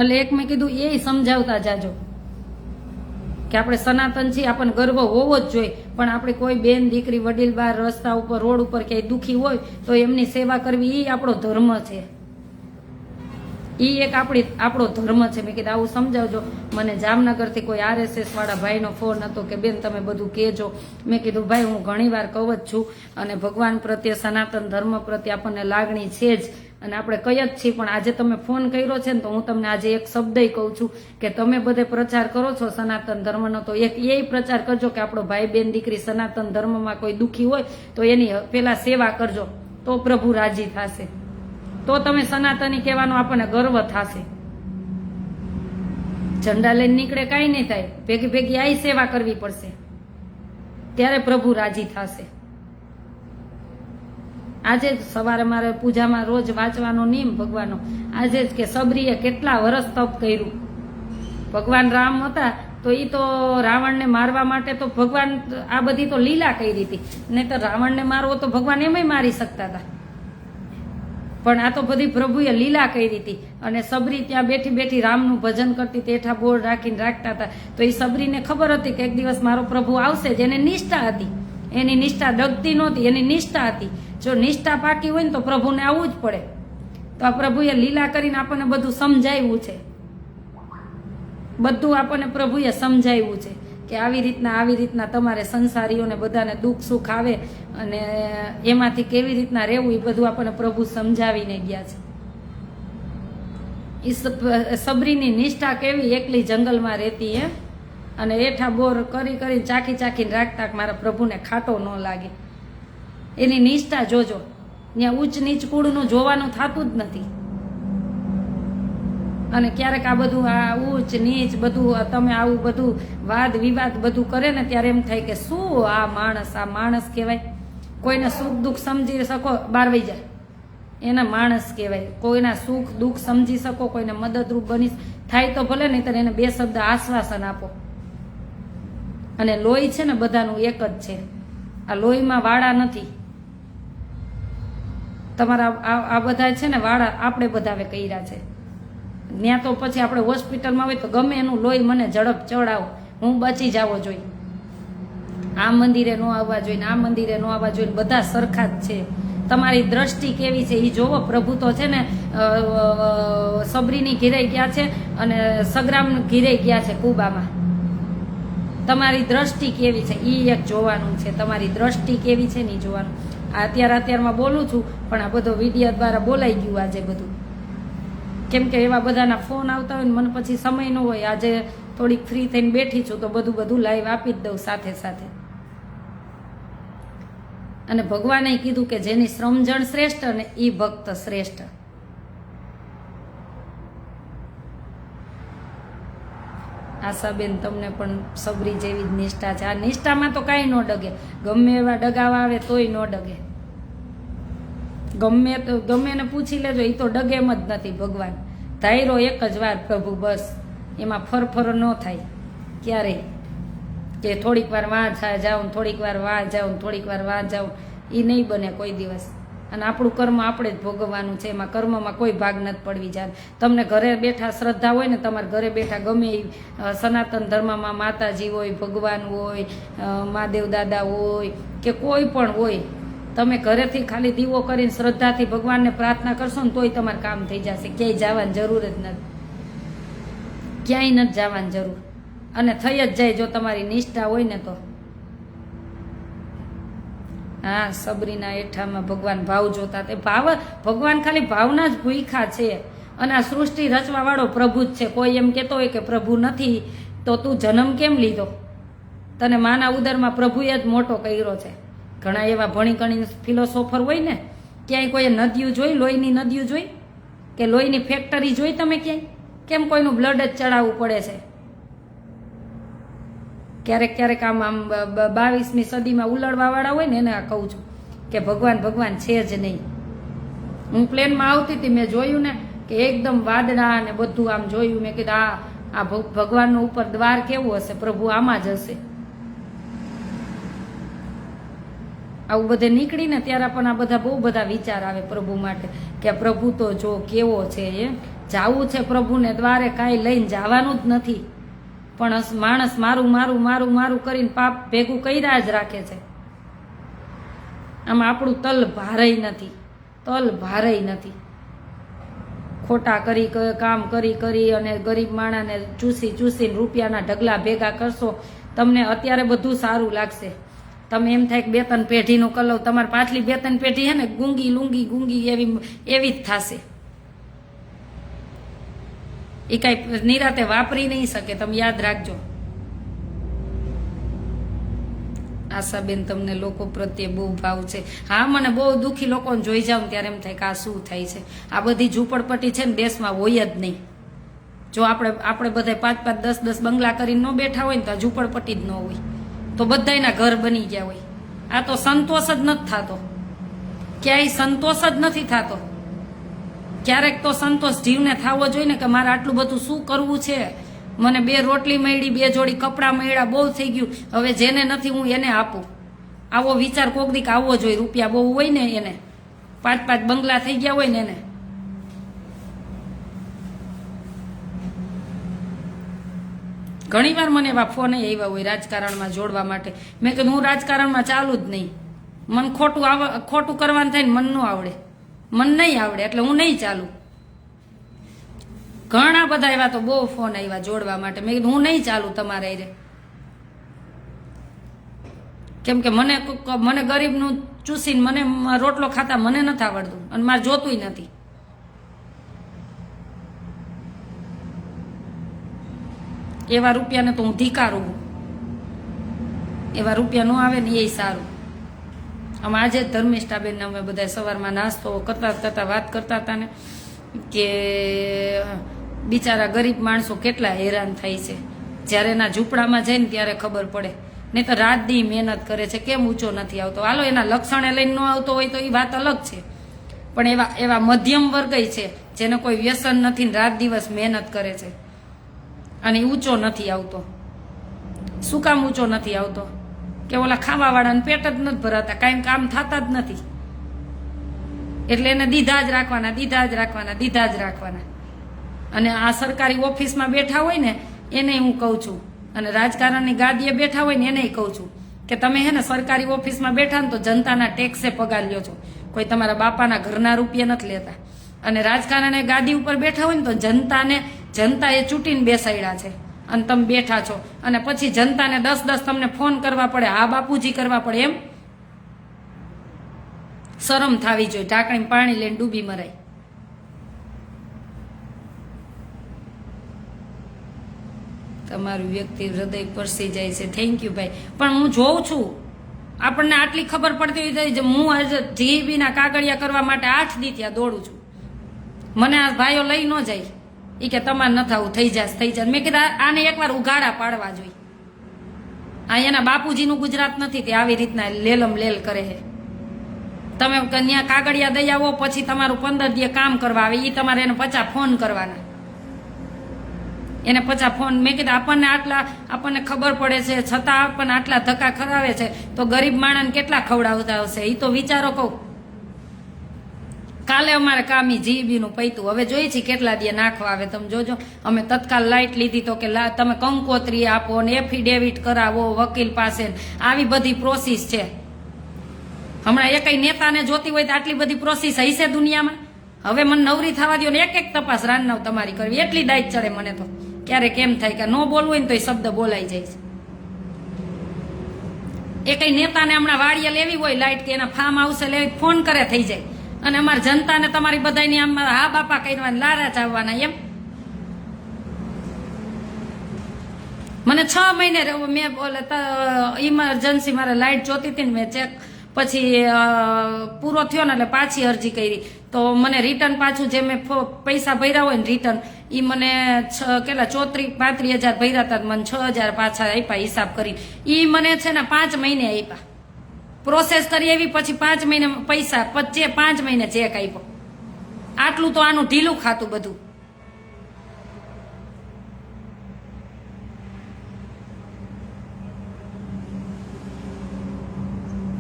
[SPEAKER 1] એટલે એક મેં કીધું એ સમજાવતા જાજો કે આપણે સનાતન છીએ, આપણને ગર્વ હોવો જ જોઈએ, પણ આપણે કોઈ બેન દીકરી વડીલ બાર રસ્તા ઉપર રોડ ઉપર ક્યાંય દુઃખી હોય તો એમની સેવા કરવી ઈ આપણો ધર્મ છે. ઈ એક આપણો ધર્મ છે. મેં કીધું આવું સમજાવજો. મને જામનગરથી કોઈ RSS વાળા ભાઈનો ફોન હતો કે બેન તમે બધું કહેજો. મેં કીધું ભાઈ હું ઘણી વાર કહું જ છું અને ભગવાન પ્રત્યે સનાતન ધર્મ પ્રત્યે આપણને લાગણી છે જ અને આપણે કહી જ છીએ, પણ આજે તમે ફોન કર્યો છે ને તો હું તમને આજે એક શબ્દ કહું છું કે તમે બધે પ્રચાર કરો છો સનાતન ધર્મનો, તો એક એ પ્રચાર કરજો કે આપણો ભાઈ બેન દીકરી સનાતન ધર્મમાં કોઈ દુઃખી હોય તો એની પેલા સેવા કરજો, તો પ્રભુ રાજી થશે, તો તમે સનાતની કહેવાનો આપણને ગર્વ થશે. ઝંડા લઈને નીકળે કાંઈ નહીં થાય, ભેગી ભેગી આઈ સેવા કરવી પડશે, ત્યારે પ્રભુ રાજી થશે. આજે જ સવારે મારે પૂજામાં રોજ વાંચવાનો નિયમ ભગવાનનો, આજે જ કે સબરીએ કેટલા વર્ષ તપ કર્યું. ભગવાન રામ હતા તો ઈ તો રાવણને મારવા માટે તો ભગવાન આ બધી તો લીલા કરી હતી, નહીં તો રાવણને મારવો તો ભગવાન એમાંય મારી શકતા હતા, પણ આ તો બધી પ્રભુએ લીલા કરી હતી. અને સબરી ત્યાં બેઠી બેઠી રામનું ભજન કરતી, તેઠા બોર્ડ રાખીને રાખતા હતા. તો એ સબરીને ખબર હતી કે એક દિવસ મારો પ્રભુ આવશે, જેને નિષ્ઠા હતી, એની નિષ્ઠા ડગતી નહોતી, એની નિષ્ઠા હતી. જો નિષ્ઠા પાકી હોય ને તો પ્રભુને આવવું જ પડે. તો આ પ્રભુએ લીલા કરીને આપણને બધું સમજાવ્યું છે, બધું આપણને પ્રભુએ સમજાવ્યું છે કે આવી રીતના તમારે સંસારીઓને બધાને દુઃખ સુખ આવે અને એમાંથી કેવી રીતના રહેવું, એ બધું આપણને પ્રભુ સમજાવીને ગયા છે. એ સબરીની નિષ્ઠા કેવી, એકલી જંગલમાં રહેતી એમ, અને એઠા બોર કરી ચાખીને રાખતા કે મારા પ્રભુને ખાટો ન લાગે. એની નિષ્ઠા જોજો. ત્યાં ઉચ્ચ નીચ કુળનું જોવાનું થતું જ નથી. અને ક્યારેક આ બધું આ ઉચ્ચ નીચ બધું તમે આવું બધું વાદ વિવાદ બધું કરે ને ત્યારે એમ થાય કે શું આ માણસ કહેવાય. કોઈને સુખ દુઃખ સમજી શકો, બાર વઈ જાય, એના માણસ કહેવાય. કોઈના સુખ દુઃખ સમજી શકો, કોઈને મદદરૂપ બની થાય તો ભલે, નહીં તો એને બે શબ્દ આશ્વાસન આપો. અને લોહી છે ને બધાનું એક જ છે, આ લોહીમાં વાળા નથી. તમારા આ બધા છે ને વાળા આપણે બધાવે કર્યા છે. ત્યાં તો પછી આપણે હોસ્પિટલમાં હોય તો ગમે એનું લોહી મને ઝડપ ચડાવો, હું બચી જવો જોઈએ. આ મંદિરે ન આવવા જોઈએ, આ મંદિરે ન આવવા જોઈએ, બધા સરખા જ છે. તમારી દ્રષ્ટિ કેવી છે એ જોવો. પ્રભુ તો છે ને સબરીની ઘીરે ગયા છે અને સગ્રામ ઘીરે ગયા છે કુબામાં. તમારી દ્રષ્ટિ કેવી છે એ એક જોવાનું છે. તમારી દ્રષ્ટિ કેવી છે ને એ જોવાનું. અત્યારમાં બોલું છું, પણ આ બધો વિડીયો દ્વારા બોલાઈ ગયું આજે બધું, કેમ કે એવા બધાના ફોન આવતા હોય ને મને પછી સમય ન હોય. આજે થોડીક ફ્રી થઈને બેઠી છું તો બધું લાઈવ આપી જ દઉં સાથે સાથે. અને ભગવાને કીધું કે જેની સમજણ શ્રેષ્ઠ ને એ ભક્ત શ્રેષ્ઠ. આશાબેન તમને પણ સબરી જેવી જ નિષ્ઠા છે. આ નિષ્ઠામાં તો કાંઈ ન ડગે, ગમે એવા ડગાવા આવે તોય ન ડગે. ગમે ને પૂછી લેજો, એ તો ડગે એમ જ નથી. ભગવાન ધાયરો એક જ વાર પ્રભુ, બસ એમાં ફરફરો ન થાય ક્યારેય કે થોડીક વાર વાં જાઉં, થોડીક વાર વાં જાઉં, થોડીક વાર વાં જાઉં, એ નહીં બને કોઈ દિવસ. અને આપણું કર્મ આપણે જ ભોગવવાનું છે, એમાં કર્મમાં કોઈ ભાગ નથી પડવી જાય. તમને ઘરે બેઠા શ્રદ્ધા હોય ને, તમારે ઘરે બેઠા ગમે એ સનાતન ધર્મમાં માતાજી હોય, ભગવાન હોય, મહાદેવ દાદા હોય કે કોઈ પણ હોય, તમે ઘરેથી ખાલી દીવો કરીને શ્રદ્ધાથી ભગવાનને પ્રાર્થના કરશો ને તોય તમારે કામ થઈ જશે. ક્યાંય જવાની જરૂર જ નથી, ક્યાંય નથી જવાની જરૂર. અને થઈ જ જાય જો તમારી નિષ્ઠા હોય ને તો. હા, સબરીના એઠામાં ભગવાન ભાવ જોતા. તે ભાવ ભગવાન ખાલી ભાવના જ ભૂખ્યા છે. અને આ સૃષ્ટિ રચવા વાળો પ્રભુ જ છે. કોઈ એમ કહેતો હોય કે પ્રભુ નથી તો તું જન્મ કેમ લીધો? તને માના ઉદરમાં પ્રભુએ જ મોટો કર્યો છે. ઘણા એવા ભણી ગણી ફિલોસોફર હોય ને, ક્યાંય કોઈ નદીઓ જોઈ, લોહીની નદીઓ જોઈ કે લોહીની ફેક્ટરી જોઈ તમે ક્યાંય? કેમ કોઈનું બ્લડ જ ચડાવવું પડે છે? ક્યારેક આમ 22મી સદીમાં ઉલડવા વાળા હોય ને એને આ કહું છું કે ભગવાન છે જ નહીં. હું પ્લેનમાં આવતી હતી, મેં જોયું ને કે એકદમ વાદળા ને બધું આમ જોયું. મેં કીધું આ ભગવાનનું ઉપર દ્વાર કેવું હશે, પ્રભુ આમાં જ હશે. આવું બધે નીકળીને ત્યારે પણ આ બધા બહુ બધા વિચાર આવે પ્રભુ માટે કે પ્રભુ તો જો કેવો છે. એ જાવું છે પ્રભુને દ્વારે, કાંઈ લઈને જવાનું જ નથી, પણ માણસ મારું મારું મારું મારું કરીને પાપ ભેગું કર્યા જ રાખે છે. આમાં આપણું તલ ભારેય નથી, તલ ભારેય નથી. ખોટા કરી કામ કરી અને ગરીબ માણાને ચૂસીને રૂપિયાના ઢગલા ભેગા કરશો. તમને અત્યારે બધું સારું લાગશે. તમે એમ થાય કે 2-3 પેઢીનું કલવ, તમારી પાછલી 2-3 પેઢી હે ને ગુંગી લુંગી એવી જ થશે. એ કઈ નિરાતે વાપરી નહીં શકે, તમે યાદ રાખજો. આશાબેન, તમને લોકો પ્રત્યે બહુ ભાવ છે. હા, મને બહુ દુઃખી લોકોને જોઈ જાવ ત્યારે એમ થાય કે આ શું થાય છે. આ બધી ઝૂંપડપટ્ટી છે ને દેશમાં હોય જ નહીં. જો આપણે બધા 5-5 10-10 બંગલા કરીને ન બેઠા હોય ને તો આ ઝૂંપડપટ્ટી જ ન હોય, તો બધાયના ઘર બની ગયા હોય. આ તો સંતોષ જ નથી થતો, ક્યાંય સંતોષ જ નથી થતો. ક્યારેક તો સંતોષ જીવને થવો જોઈએ ને કે મારે આટલું બધું શું કરવું છે. મને 2 રોટલી મળી, 2 જોડી કપડાં મળ્યા, બહુ થઈ ગયું. હવે જેને નથી હું એને આપું. આવો વિચાર કોક દીક આવવો જોઈએ. રૂપિયા બહુ હોય ને એને, 5-5 બંગલા થઈ ગયા હોય ને એને. ઘણી વાર મને એવા ફોન આવ્યા હોય રાજકારણમાં જોડવા માટે. મેં કીધું હું રાજકારણમાં ચાલુ જ નહીં. મને ખોટું કરવાનું થાય ને મન ન આવડે, મન નહીં આવડે એટલે હું નહીં ચાલુ. ઘણા બધા એવા તો બહુ ફોન આવ્યા જોડવા માટે. મેં કીધું હું નહીં ચાલુ તમારે રે, કેમ કે મને ગરીબનું ચૂસીને મને રોટલો ખાતા મને નથી આવડતું અને મારે જોતુંય નથી. એવા રૂપિયાને તો હું ધિકારું. એવા રૂપિયા ન આવે ને એ સારું. અમે આજે જ ધર્મિષ્ઠાબેનને અમે બધા સવારમાં નાસ્તો કરતા વાત કરતા હતા ને કે બિચારા ગરીબ માણસો કેટલા હેરાન થાય છે. જ્યારે એના ઝૂંપડામાં જાય ને ત્યારે ખબર પડે. નહીં તો રાત દી મહેનત કરે છે, કેમ ઊંચો નથી આવતો. હાલો એના લક્ષણે લઈને ન આવતો હોય તો એ વાત અલગ છે, પણ એવા મધ્યમ વર્ગ છે જેને કોઈ વ્યસન નથી, રાત દિવસ મહેનત કરે છે અને ઊંચો નથી આવતો. શું કામ ઊંચો નથી આવતો? કે ઓલા ખાવાવાળાને પેટ જ નથી ભરાતા, કાંઈ કામ થતા જ નથી, એટલે એને દીધા જ રાખવાના. અને આ સરકારી ઓફિસમાં બેઠા હોય ને એને હું કહું છું, અને રાજકારણની ગાદીએ બેઠા હોય ને એને કહું છું કે તમે હે ને સરકારી ઓફિસમાં બેઠા ને તો જનતાના ટેક્સે પગાર લ્યો છો, કોઈ તમારા બાપાના ઘરના રૂપિયા નથી લેતા. અને રાજકારણે ગાદી ઉપર બેઠા હોય ને તો જનતાએ ચૂંટીને બેસાડ્યા છે અને તમે બેઠા છો, અને પછી જનતાને 10-10 તમને ફોન કરવા પડે, હા બાપુજી કરવા પડે. એમ શરમ થાવી જોઈએ. ઢાંકણીમાં પાણી લઈને ડૂબી મરાય. તમારું વ્યક્તિ હૃદય પરસી જાય છે. થેન્ક યુ ભાઈ. પણ હું જોઉં છું, આપણને આટલી ખબર પડતી હોય, હું આજે જીબીના કાગળિયા કરવા માટે 8 દી ત્યાં દોડું છું. મને આ ભાઈઓ લઈ ન જાય, એ કે તમારે ન થવું, થઈ જશે. મેં કીધું આને એકવાર ઉઘાડા પાડવા જોઈએ. આ એના બાપુજીનું ગુજરાત નથી તે આવી રીતના લેલમ લેલ કરે છે. તમે ત્યાં કાગળિયા દઈ આવો, પછી તમારું 15 દી કામ કરવા આવે, એ તમારે એને 50 ફોન કરવાના. એને 50 ફોન. મેં કીધું આપણને ખબર પડે છે છતાં આપણને આટલા ધક્કા ખરાવે છે તો ગરીબ માણસને કેટલા ખવડાવતા હશે એ તો વિચારો. કહું કાલે અમારે કામી જીબીનું પૈતું, હવે જોઈ છે કેટલા દી નાખવા આવે. તમે જોજો, અમે તત્કાલ લાઇટ લીધી તો કે તમે કંકોત્રી આપો ને એફિડેવિટ કરાવો વકીલ પાસે, આવી બધી પ્રોસેસ છે. હમણાં એકઈ નેતાને જોતી હોય તો આટલી બધી પ્રોસેસ હશે દુનિયામાં? હવે મને નવરી થવા દો ને એક તપાસ રાનનાવ તમારી કરવી, એટલી દાયત ચડે મને તો. ક્યારેક એમ થાય કે ન બોલવું હોય ને તો એ શબ્દ બોલાઈ જાય છે. એકઈ નેતાને હમણાં વાડીએ લેવી હોય લાઇટ કે એના ફાર્મ હાઉસે લેવી, ફોન કરે થઈ જાય. અને અમારી જનતાને તમારી બધાની આમ હા બાપા કહેવાની, લારા ચાવવાના. એમ મને 6 મહિને મેં ઇમરજન્સી મારે લાઇટ જોતી હતી ને મેં ચેક પછી પૂરો થયો ને એટલે પાછી અરજી કરી તો મને રિટર્ન પાછું જે મેં પૈસા ભર્યા હોય ને રિટર્ન એ મને કેટલા 34-35 હજાર ભર્યા હતા, મને 6,000 પાછા આપ્યા હિસાબ કરી. એ મને છે ને 5 મહિને આપ્યા. પ્રોસેસ કરી એવી પછી 5 મહિને પૈસા, 5 મહિને ચેક આપ્યો. આટલું તો આનું ઢીલું ખાતું બધું.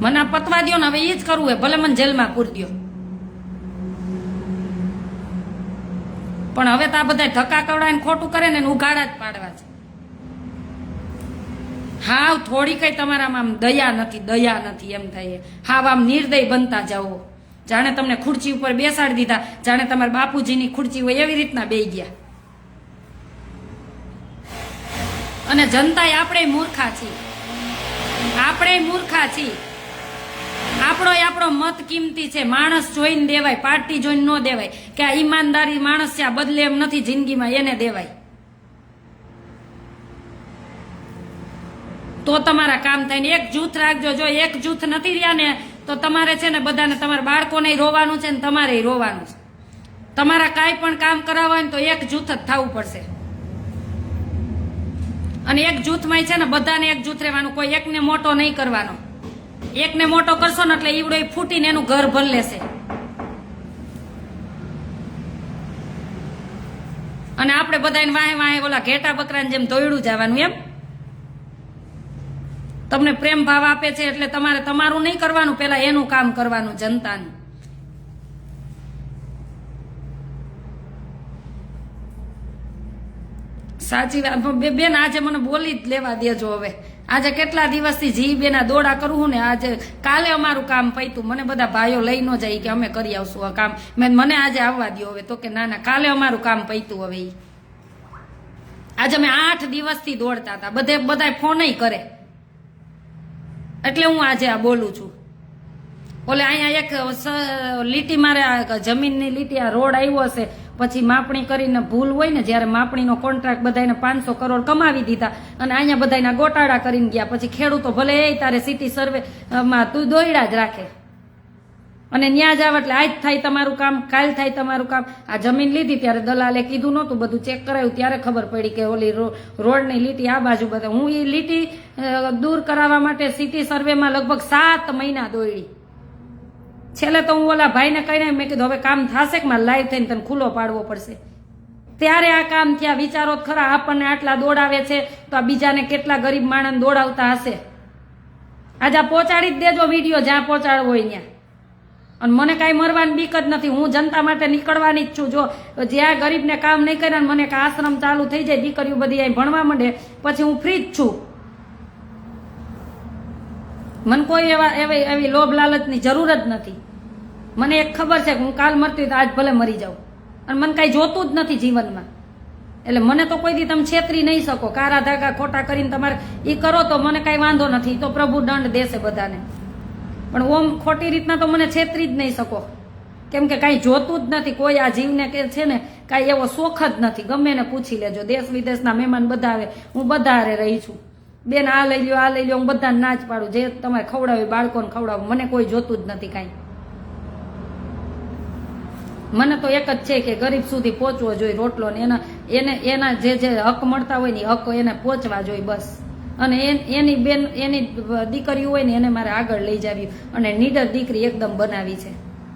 [SPEAKER 1] મને આ પતવા દ્યો ને, હવે એ જ કરવું હે, ભલે મને જેલમાં પૂર દ્યો. પણ હવે તો આ બધા ધક્કા કવડાવીને ખોટું કરે ને ઉઘાડા જ પાડવા છે. હાવ થોડી કઈ તમારામાં આમ દયા નથી એમ થાય. હાવ આમ નિર્દય બનતા જાઓ, જાણે તમને ખુરચી ઉપર બેસાડી દીધા, જાણે તમારા બાપુજીની ખુરચી હોય એવી રીતના બેસી ગયા. અને જનતા આપણે મૂર્ખા છીએ, આપણો મત કિંમતી છે. માણસ જોઈને દેવાય, પાર્ટી જોઈને ન દેવાય કે આ ઈમાનદારી માણસ છે, આ બદલે એમ નથી જિંદગીમાં, એને દેવાય. તો તમારા કામ થાય ને. એક જૂથ રાખજો, જો એક જૂથ નથી રહ્યા ને તો તમારે છે ને બધાને, તમારા બાળકોને રોવાનું છે ને તમારે રોવાનું છે. તમારા કાંઈ પણ કામ કરાવવા હોય તો એક જૂથ જ થવું પડશે. અને એક જૂથમાં છે ને બધાને એક જૂથ રહેવાનું, કોઈ એકને મોટો નહીં કરવાનો. એકને મોટો કરશો ને એટલે ઈવડો ફૂટીને એનું ઘર ભર લેશે. અને આપણે બધાને વાહે ઓલા ઘેટા બકરાને જેમ દોયડું જવાનું એમ. તમને પ્રેમ ભાવ આપે છે એટલે તમારે તમારું નહીં કરવાનું, પેલા એનું કામ કરવાનું, જનતાનું. સાચી વાત બેન, આજે મને બોલી જ લેવા દેજો. હવે આજે કેટલા દિવસથી જી બેના દોડા કરું ને, આજે કાલે અમારું કામ પૈતું. મને બધા ભાઈઓ લઈ ન જાય કે અમે કરી આવશું આ કામ, મને આજે આવવા દો. હવે તો કે ના ના, કાલે અમારું કામ પૈતું. હવે આજે અમે 8 દિવસથી દોડતા હતા, બધા ફોન કરે એટલે હું આજે આ બોલું છું. ઓલે અહીંયા એક લીટી મારે જમીનની લીટી, આ રોડ આવ્યો હશે પછી માપણી કરીને ભૂલ હોય ને, જ્યારે માપણીનો કોન્ટ્રાક્ટ બધાને 500 કરોડ કમાવી દીધા અને અહીંયા બધાના ગોટાળા કરીને ગયા. પછી ખેડૂતો ભલે તારે સિટી સર્વેમાં તું દોયડા જ રાખે અને ન્યા જાવ એટલે આજ થાય તમારું કામ, કાલ થાય તમારું કામ. આ જમીન લીધી ત્યારે દલાલે કીધું નહોતું, બધું ચેક કરાયું ત્યારે ખબર પડી કે ઓલી રોડની લીટી આ બાજુ બધા. હું એ લીટી દૂર કરાવવા માટે સિટી સર્વેમાં લગભગ 7 મહિના દોયડી. છેલ્લે તો હું ઓલા ભાઈને કહીને મેં કીધું હવે કામ થશે કે મારે લાઈવ થઈને તને ખુલ્લો પાડવો પડશે. ત્યારે આ કામ થયા. વિચારો ખરા, આપણને આટલા દોડાવે છે તો આ બીજાને કેટલા ગરીબ માણસને દોડાવતા હશે. આજે આ પહોંચાડી જ દેજો વિડીયો જ્યાં પહોંચાડવો હોય ત્યાં. અને મને કાંઈ મરવાની બીક જ નથી, હું જનતા માટે નીકળવાની જ છું. જો જ્યાં ગરીબને કામ નહીં કરે ને મને કે આશ્રમ ચાલુ થઈ જાય, દીકરીઓ બધી અહીં ભણવા માંડે, પછી હું ફ્રી જ છું. મને કોઈ એવી લોભ લાલચની જરૂર જ નથી. મને એક ખબર છે કે હું કાલ મરતી હોય તો આજ ભલે મરી જાઉં, અને મને કાંઈ જોતું જ નથી જીવનમાં. એટલે મને તો કોઈ દી તમે છેતરી નહીં શકો. કારા ધાગા ખોટા કરીને તમારે એ કરો તો મને કાંઈ વાંધો નથી, તો પ્રભુ દંડ દેશે બધાને. પણ ઓમ ખોટી રીતના તો મને છેતરી જ નહીં શકો, કેમ કે કાંઈ જોતું જ નથી. કોઈ આ જીવને કે છે ને કાંઈ એવો શોખ જ નથી. ગમે એને પૂછી લેજો, દેશ વિદેશના મહેમાન બધા આવે, હું બધા હારે રહી છું. બેન આ લઈ લ્યો, આ લઈ લ્યો, હું બધાને ના જ પાડું. જે તમારે ખવડાવ્યું બાળકોને ખવડાવું, મને કોઈ જોતું જ નથી કાંઈ. મને તો એક જ છે કે ગરીબ સુધી પહોંચવો જોઈએ રોટલો ને એના જે હક મળતા હોય ને હક એને પહોંચવા જોઈએ બસ. અને એની બેન, એની દીકરી હોય ને એને મારે આગળ લઈ જાવી અને નીડર દીકરી એકદમ બનાવી છે.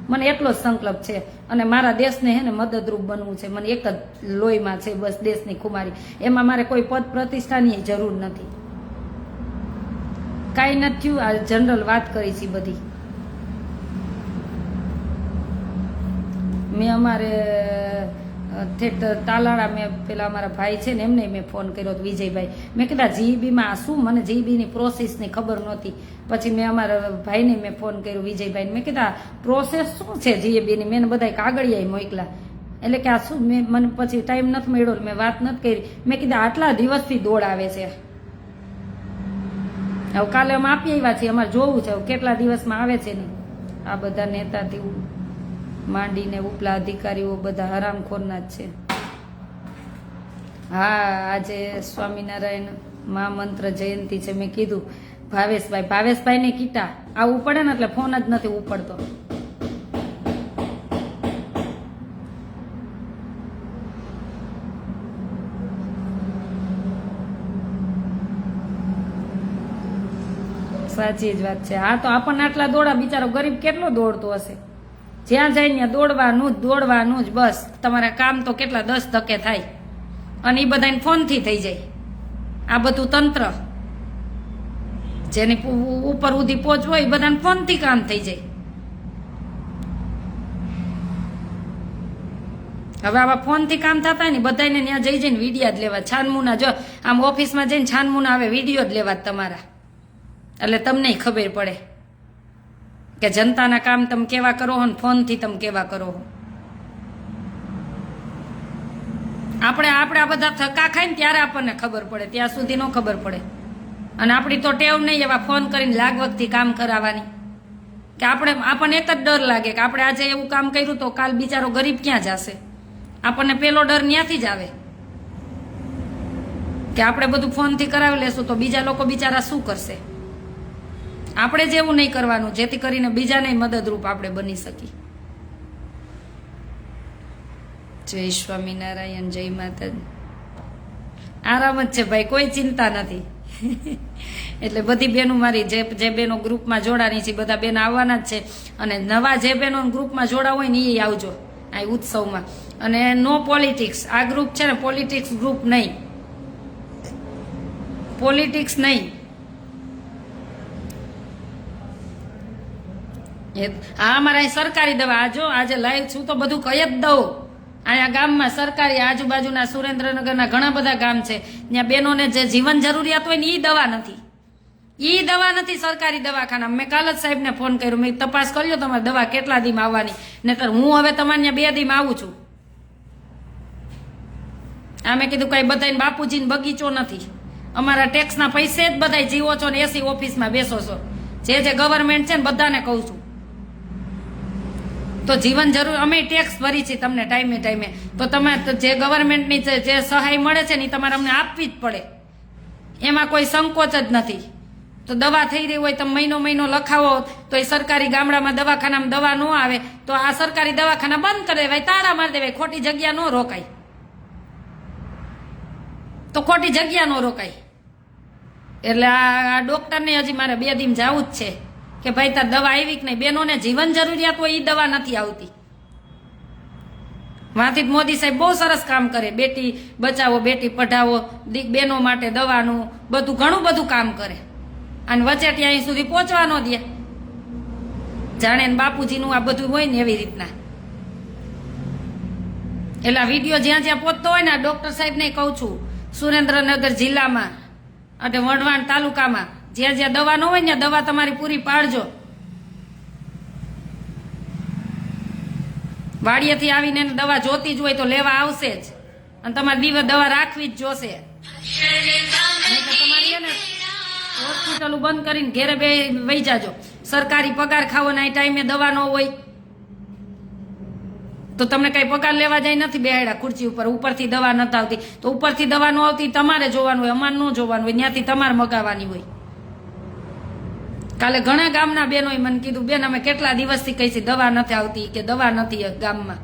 [SPEAKER 1] મને એટલો જ સંકલ્પ છે અને મારા દેશને હે ને મદદરૂપ બનવું છે. મને એક જ લોહીમાં છે બસ દેશની ખુમારી. એમાં મારે કોઈ પદ પ્રતિષ્ઠાની જરૂર નથી. કાંઈ નથી થયું, આ જનરલ વાત કરી છે બધી. મેં અમારે ઠેઠ તાલાળા મેં પેલા અમારા ભાઈ છે ને એમને મેં ફોન કર્યો હતો, વિજયભાઈ. મેં કીધા જીઈબીમાં શું, મને જીઈબીની પ્રોસેસની ખબર નહોતી. પછી મેં અમારા ભાઈને મેં ફોન કર્યો, વિજયભાઈને. મેં કીધા પ્રોસેસ શું છે જીઈબીની? મેં બધા કાગળિયા મોકલા. એટલે કે આ શું, મને પછી ટાઈમ નથી મળ્યો, મેં વાત નથી કરી. મેં કીધા આટલા દિવસથી દોડ આવે છે, હવે કાલે અમે આપી આવ્યા છીએ, અમારે જોવું છે કેટલા દિવસમાં આવે છે. નહીં આ બધા નેતાથી માંડીને ઉપલા અધિકારીઓ બધા હરામખોરના જ છે. હા, આજે સ્વામિનારાયણ મહામંત્ર જયંતિ છે. મેં કીધું ભાવેશભાઈને કીટા આવવું પડે ને એટલે ફોન જ નથી ઉપડતો. સાચી જ વાત છે. હા, તો આપણને આટલા દોડા, બિચારો ગરીબ કેટલો દોડતો હશે. જ્યાં જાય ત્યાં દોડવાનું જ બસ. તમારા કામ તો કેટલા 10 ધકે થાય અને એ બધાને ફોનથી થઈ જાય. આ બધું તંત્ર જેની ઉપર સુધી પહોંચવું હોય એ બધાને ફોનથી કામ થઈ જાય. હવે આવા ફોનથી કામ થતા હોય ને બધાને ત્યાં જઈ જઈને વિડીયો જ લેવા, છાનમુના. જો આમ ઓફિસમાં જઈને છાનમુના આવે વિડીયો જ લેવા તમારા, એટલે તમને ખબર પડે કે જનતાના કામ તમે કેવા કરો હો ને ફોનથી તમે કેવા કરો હો. આપણે આ બધા થકા ખાય ને ત્યારે આપણને ખબર પડે, ત્યાં સુધી ન ખબર પડે. અને આપણી તો ટેવ નહીં એવા ફોન કરીને લાગવગથી કામ કરાવવાની, કે આપણને એક જ ડર લાગે કે આપણે આજે એવું કામ કર્યું તો કાલ બિચારો ગરીબ ક્યાં જશે. આપણને પેલો ડર ત્યાંથી જ આવે કે આપણે બધું ફોનથી કરાવી લેશું તો બીજા લોકો બિચારા શું કરશે. આપણે જ એવું નહીં કરવાનું જેથી કરીને બીજાને મદદરૂપ આપણે બની શકીએ. જય સ્વામિનારાયણ, જય માતાજી. આરામ જ છે ભાઈ, કોઈ ચિંતા નથી. એટલે બધી બહેનો મારી જે બહેનો ગ્રુપમાં જોડાની છે બધા બહેનો આવવાના જ છે. અને નવા જે બહેનો ગ્રુપમાં જોડા હોય ને એ આવજો આ ઉત્સવમાં. અને નો પોલિટિક્સ. આ ગ્રુપ છે ને પોલિટિક્સ ગ્રુપ નહીં, પોલિટિક્સ નહીં. હા, અમારા સરકારી દવા આજો આજે લાઈવ છું તો બધું કહી જ દઉં. અહીંયા ગામમાં સરકારી આજુબાજુના સુરેન્દ્રનગરના ઘણા બધા ગામ છે ત્યાં બહેનોને જે જીવન જરૂરિયાત હોય ને એ દવા નથી સરકારી દવાખાના. મેં કાલ જ સાહેબને ફોન કર્યો, મેં તપાસ કર્યો તમારી દવા કેટલા દીમાં આવવાની, નહીતર હું હવે તમારે ત્યાં 2 દીમાં આવું છું. આ મેં કીધું કઈ બધાને બાપુજીને બગીચો નથી, અમારા ટેક્સના પૈસે જ બધા જીવો છો ને એસી ઓફિસમાં બેસો છો. જે ગવર્મેન્ટ છે ને બધાને કહું છું તો જીવન જરૂર અમે ટેક્સ ભરી છીએ તમને ટાઈમે. તો તમે જે ગવર્મેન્ટની જે સહાય મળે છે ને એ તમારે અમને આપવી જ પડે, એમાં કોઈ સંકોચ જ નથી. તો દવા થઈ રહી હોય તમે મહિનો લખાવો તો એ સરકારી ગામડામાં દવાખાનામાં દવા ન આવે તો આ સરકારી દવાખાના બંધ કરી દેવાય, તાળા મારી દેવાય. ખોટી જગ્યા ન રોકાય તો ખોટી જગ્યા ન રોકાય. એટલે આ ડોક્ટરને હજી મારે 2 દિન જવું જ છે કે ભાઈ તાર દવા આવી કે નહીં. બહેનોને જીવન જરૂરિયાત હોય એ દવા નથી આવતી. વાથી મોદી સાહેબ બહુ સરસ કામ કરે, બેટી બચાવો બેટી પઢાવો, બહેનો માટે દવાનું બધું ઘણું બધું કામ કરે. અને વચેટી અહીં સુધી પહોંચવા ન દે, જાણે બાપુજીનું આ બધું હોય ને એવી રીતના. એટલે વિડીયો જ્યાં પહોંચતો હોય ને ડોક્ટર સાહેબને કહું છું સુરેન્દ્રનગર જિલ્લામાં અને વઢવાણ તાલુકામાં જ્યાં દવા ન હોય ને દવા તમારી પૂરી પાડજો. વાડિયેથી આવીને દવા જોતી જ હોય તો લેવા આવશે જ, અને તમારે દવા રાખવી જ જોશે. તમારી એને હોસ્પિટલ બંધ કરીને ઘેરે વહી જાજો. સરકારી પગાર ખાવો ને ટાઈમે દવા ન હોય તો તમને કઈ પગાર લેવા જાય નથી બેહાડ્યા ખુરશી ઉપરથી દવા નથી આવતી તો ઉપરથી દવા ન આવતી તમારે જોવાનું હોય, અમારે ન જોવાનું હોય, ત્યાંથી તમારે મગાવવાની હોય. કાલે ઘણા ગામના બહેનોએ મને કીધું બેન અમે કેટલા દિવસથી કહી છે દવા નથી આવતી કે દવા નથી ગામમાં.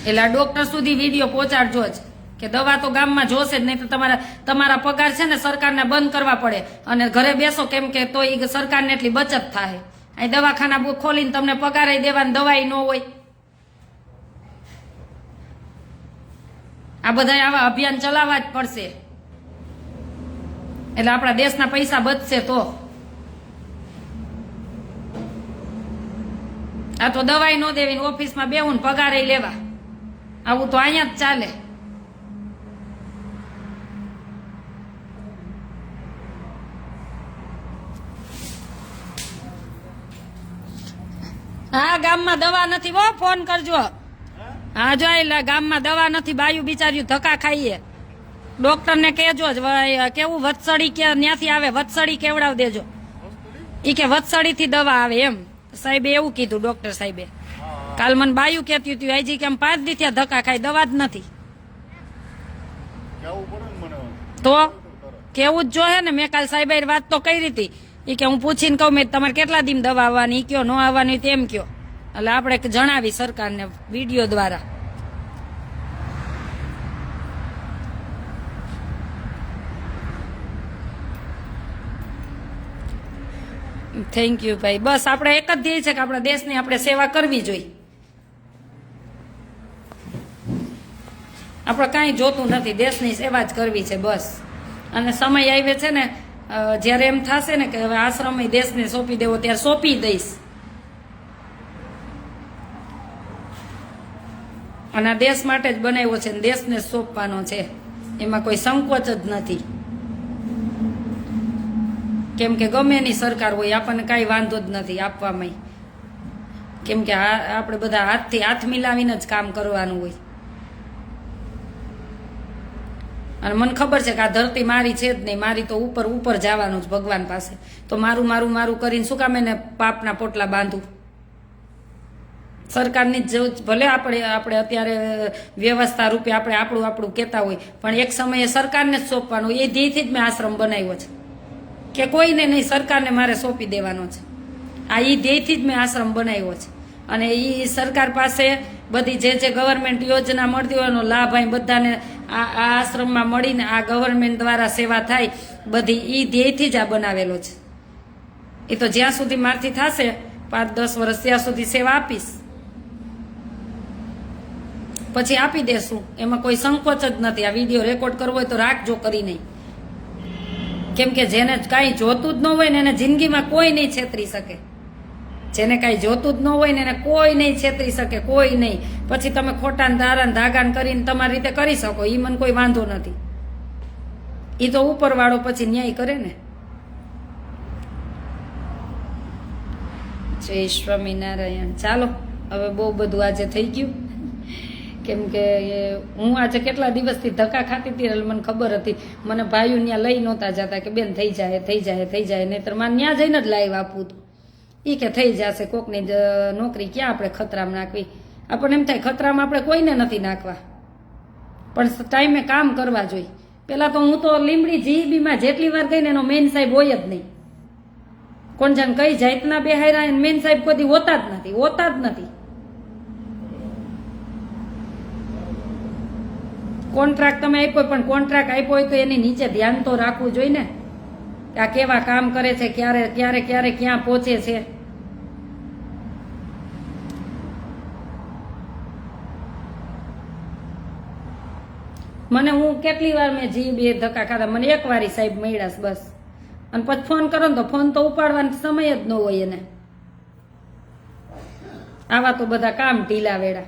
[SPEAKER 1] એટલે આ ડોક્ટર સુધી વિડીયો પહોંચાડજો જ કે દવા તો ગામમાં જોશે જ, નહીં તો તમારા પગાર છે ને સરકારને બંધ કરવા પડે અને ઘરે બેસો કેમ કે તો એ સરકારને એટલી બચત થાય. અહીં દવાખાના ખોલીને તમને પગાર દેવાની દવાઈ ન હોય. આ બધા આવા અભિયાન ચલાવવા જ પડશે એટલે આપણા દેશના પૈસા બચશે. તો આ તો દવાઈ ન દેવી ઓફિસમાં બેહું ને પગારે લેવા, આવું તો અહીંયા જ ચાલે. હા, ગામમાં દવા નથી હો, ફોન કરજો. હા જો એટલે ગામમાં દવા નથી, બાયું બિચાર્યું ધક્કા ખાઈએ. ડોક્ટરને કહેજો જ કેવું વત્સળી કે ત્યાંથી આવે વત્સળી કેવડાવ દેજો. ઈ કે વત્સળીથી દવા આવે એમ સાહેબે એવું કીધું ડોક્ટર સાહેબે. કાલ મને બાયું કહેતી હતી આઈજી કે 5 દી થયા ધક્કા ખાઈ દવા જ નથી. તો કેવું જ જોઈએ ને. મેં કાલ સાહેબે વાત તો કરી હતી ઈ કે હું પૂછીને કહું મેં તમારે કેટલા દી દવા આવવાની કયો ન આવવાની તેમ કયો. એટલે આપણે જણાવી સરકારને વિડીયો દ્વારા. થેન્ક યુ ભાઈ. બસ આપણે એક જ ધ્યેય છે કે આપણા દેશની આપણે સેવા કરવી જોઈએ. આપણે કાંઈ જોતું નથી, દેશની સેવા જ કરવી છે બસ. અને સમય આવે છે ને જ્યારે એમ થશે ને કે હવે આશ્રમ દેશને સોંપી દેવો, ત્યારે સોંપી દઈશ. અને આ દેશ માટે જ બનાવ્યો છે ને દેશને જ સોંપવાનો છે, એમાં કોઈ સંકોચ જ નથી. કેમ કે ગમે એની સરકાર હોય આપણને કાંઈ વાંધો જ નથી આપવામાં. કેમ કે આપણે બધા હાથથી હાથ મિલાવીને જ કામ કરવાનું હોય. અને મને ખબર છે કે આ ધરતી મારી છે જ નહીં, મારી તો ઉપર ઉપર જવાનું જ ભગવાન પાસે. તો મારું મારું મારું કરીને શું કામ એને પાપના પોટલા બાંધું? સરકારની જ ભલે આપણે અત્યારે વ્યવસ્થા રૂપે આપણે આપણું કહેતા હોય, પણ એક સમયે સરકારને જ સોંપવાનું. એ ધ્યેયથી જ મેં આશ્રમ બનાવ્યો છે કે કોઈને નહીં, સરકારને મારે સોંપી દેવાનો છે. આ એ ધ્યેયથી જ મેં આશ્રમ બનાવ્યો છે. અને એ સરકાર પાસે બધી જે ગવર્મેન્ટ યોજના મળતી હોય એનો લાભ અહીં બધાને આ આશ્રમમાં મળીને આ ગવર્મેન્ટ દ્વારા સેવા થાય બધી, એ ધ્યેયથી જ આ બનાવેલો છે. એ તો જ્યાં સુધી મારથી થશે 5-10 વર્ષ ત્યાં સુધી સેવા આપીશ, પછી આપી દેશું. એમાં કોઈ સંકોચ જ નથી. આ વિડીયો રેકોર્ડ કરવો હોય તો રાખજો, કરી નહીં. કેમ કે જેને કાંઈ જોતું જ ન હોય ને એને જિંદગીમાં કોઈ નહીં છેતરી શકે. જેને કાંઈ જોતું જ ન હોય ને એને કોઈ નહીં છેતરી શકે, કોઈ નહીં. પછી તમે ખોટા દારા ધાગાન કરીને તમારી રીતે કરી શકો, એ મને કોઈ વાંધો નથી. એ તો ઉપરવાળો પછી ન્યાય કરે ને. જય સ્વામિનારાયણ. ચાલો હવે બહુ બધું આજે થઈ ગયું. કેમ કે હું આજે કેટલા દિવસથી ધક્કા ખાતી હતી, એટલે મને ખબર હતી. મને ભાઈઓ ત્યાં લઈ નહોતા જતા કે બેન થઈ જાય થઈ જાય થઈ જાય, નહીતર મારે ત્યાં જઈને જ લાઈવ આપવું હતું. એ કે થઈ જશે, કોકની નોકરી ક્યાં આપણે ખતરામાં નાખવી. આપણને એમ થાય ખતરામાં આપણે કોઈને નથી નાખવા, પણ ટાઈમે કામ કરવા જોઈએ. પેલા તો હું તો લીમડી જીબીમાં જેટલી વાર ગઈ ને એનો મેન સાહેબ હોય જ નહીં. કોણ જાણ કઈ જાતના બેહાયરા મેન સાહેબ કોઈ હોતા જ નથી, હોતા જ નથી. કોન્ટ્રાક્ટ તમે આપ્યો, પણ કોન્ટ્રાક્ટ આપ્યો હોય તો એની નીચે ધ્યાન તો રાખવું જોઈએ ને, આ કેવા કામ કરે છે, ક્યારે ક્યાં પહોંચે છે. મને હું કેટલી વાર મેં બે ધક્કા ખાધા, મને એક વારી સાહેબ મળ્યા બસ. અને પછી ફોન કરો ને તો ફોન તો ઉપાડવાનો સમય જ ન હોય એને. આવા તો બધા કામ ઢીલા વેડા.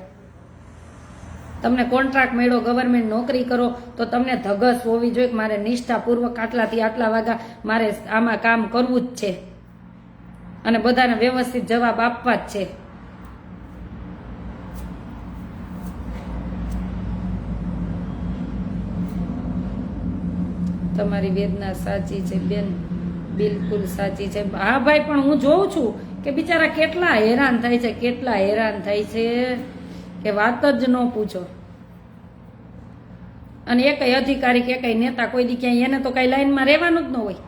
[SPEAKER 1] તમને કોન્ટ્રાક્ટ મળ્યો, ગવર્મેન્ટ નોકરી કરો તો તમને ધગસ હોવી જોઈએ કે મારે નિષ્ઠાપૂર્વક આટલાથી આટલા વાગ્યા મારે આમાં કામ કરવું જ છે, અને બધાને વ્યવસ્થિત જવાબ આપવા જ છે. તમારી વેદના સાચી છે બેન, બિલકુલ સાચી છે. હા ભાઈ, પણ હું જોઉં છું કે બિચારા કેટલા હેરાન થાય છે, કેટલા હેરાન થાય છે કે વાત જ ન પૂછો. અને એક અધિકારી કે કઈ નેતા કોઈ દી ક્યાંય એને તો કઈ લાઈનમાં રહેવાનું જ ન હોય.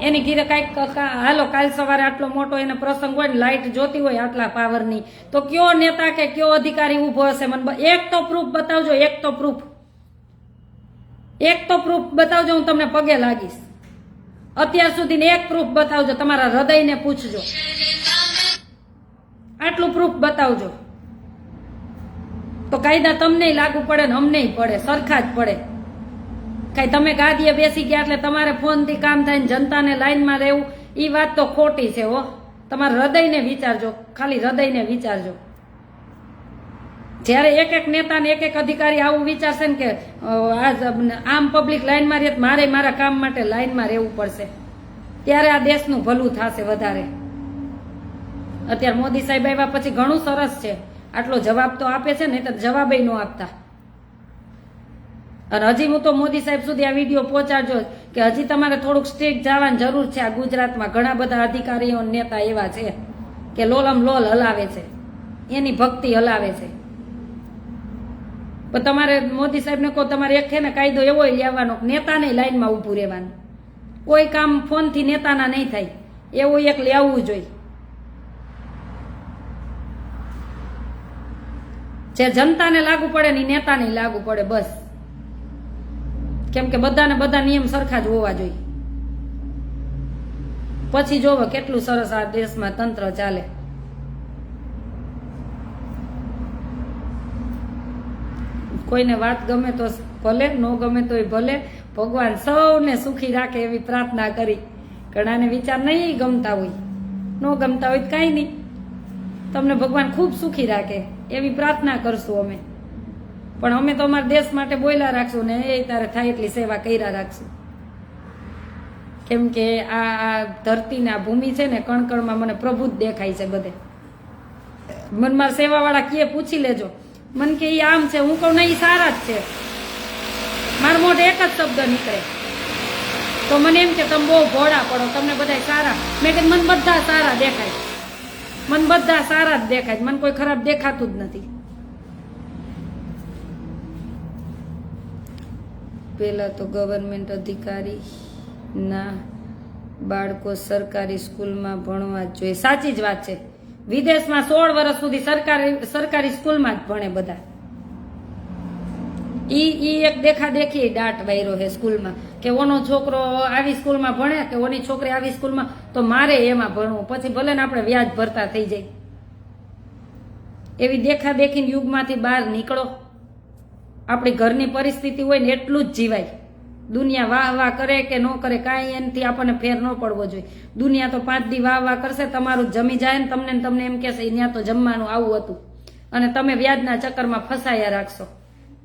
[SPEAKER 1] એની ઘીરે કાંઈક હાલો કાલ સવારે આટલો મોટો એને પ્રસંગ હોય ને લાઇટ જોતી હોય આટલા પાવરની, તો કયો નેતા કે કયો અધિકારી ઉભો હશે? મને એક તો પ્રૂફ બતાવજો, એક તો પ્રૂફ બતાવજો, હું તમને પગે લાગીશ. અત્યાર સુધી એક પ્રૂફ બતાવજો, તમારા હૃદયને પૂછજો, આટલું પ્રૂફ બતાવજો. તો કાયદા તમને લાગુ પડે ને અમને પડે, સરખા જ પડે. કઈ તમે ગાદીએ બેસી ગયા એટલે તમારે ફોનથી કામ થાય ને જનતાને લાઈનમાં રહેવું, એ વાત તો ખોટી છે. હો, તમારા હૃદયને વિચારજો, ખાલી હૃદયને વિચારજો. જ્યારે એક નેતાને એક અધિકારી આવું વિચારશે ને કે આમ પબ્લિક લાઈનમાં રહે, મારે મારા કામ માટે લાઈનમાં રહેવું પડશે, ત્યારે આ દેશનું ભલું થશે વધારે. અત્યારે મોદી સાહેબ આવ્યા પછી ઘણું સરસ છે, આટલો જવાબ તો આપે છે, નહીં તો જવાબ ન આપતા. અને હજી હું તો મોદી સાહેબ સુધી આ વિડીયો પહોંચાડજો કે હજી તમારે થોડુંક સ્ટ્રીક જવાની જરૂર છે. આ ગુજરાતમાં ઘણા બધા અધિકારીઓ નેતા એવા છે કે લોલમ લોલ હલાવે છે, એની ભક્તિ હલાવે છે. પણ તમારે મોદી સાહેબને કહો, તમારે એક છે ને કાયદો એવો લેવાનો, નેતાને લાઈનમાં ઊભું રહેવાનું. કોઈ કામ ફોનથી નેતાના નહીં થાય, એવું એક લેવું જોઈએ. જે જનતાને લાગુ પડે ને નેતાને લાગુ પડે બસ. કેમ કે બધાને બધા નિયમ સરખા જ હોવા જોઈએ. પછી જોવો કેટલું સરસ આ દેશમાં તંત્ર ચાલે. કોઈને વાત ગમે તો ભલે, ન ગમે તોય ભલે, ભગવાન સૌને સુખી રાખે એવી પ્રાર્થના કરી. ઘણાને વિચાર નહીં ગમતા હોય, ન ગમતા હોય કાંઈ નહીં, તમને ભગવાન ખૂબ સુખી રાખે એવી પ્રાર્થના કરશું અમે. પણ અમે તો અમારા દેશ માટે બોલ્યા રાખશું ને એ તારે થાય એટલી સેવા કર્યા રાખશું. કેમ કે આ ધરતીને આ ભૂમિ છે ને, કણકણમાં મને પ્રભુ જ દેખાય છે બધે. મન મારા સેવાવાળા કીએ પૂછી લેજો, મન કે ઈ આમ છે, હું કહું નહીં સારા જ છે. મારા મોઢે એક જ શબ્દ નીકળે તો મને એમ કે તમે બહુ ભોળા પડો, તમને બધા સારા. મેં કીધું મને બધા સારા દેખાય, મને બધા સારા જ દેખાય, મને કોઈ ખરાબ દેખાતું જ નથી. પેલા તો ગવર્મેન્ટ અધિકારી ના બાળકો સરકારી સ્કૂલમાં ભણવા જ જોઈએ. સાચી જ વાત છે. વિદેશમાં 16 વર્ષ સુધી સરકારી સ્કૂલમાં જ ભણે બધા. ઈ એક દેખાદેખી દાટ વાયરો છે સ્કૂલમાં કે ઓનો છોકરો આવી સ્કૂલમાં ભણે કે ઓની છોકરી આવી સ્કૂલમાં, તો મારે એમાં ભણવું. પછી ભલે ને આપણે વ્યાજ ભરતા થઈ જાય. એવી દેખાદેખી યુગમાંથી બહાર નીકળો. આપણી ઘરની પરિસ્થિતિ હોય ને એટલું જ જીવાય. દુનિયા વાહ વાહ કરે કે ન કરે કાંઈ એનાથી આપણને ફેર ન પડવો જોઈએ. દુનિયા તો 5 દી વાહ વાહ કરશે, તમારું જમી જાય ને તમને એમ કહેશે ત્યાં તો જમવાનું આવું હતું, અને તમે વ્યાજના ચક્કરમાં ફસાયા રાખશો.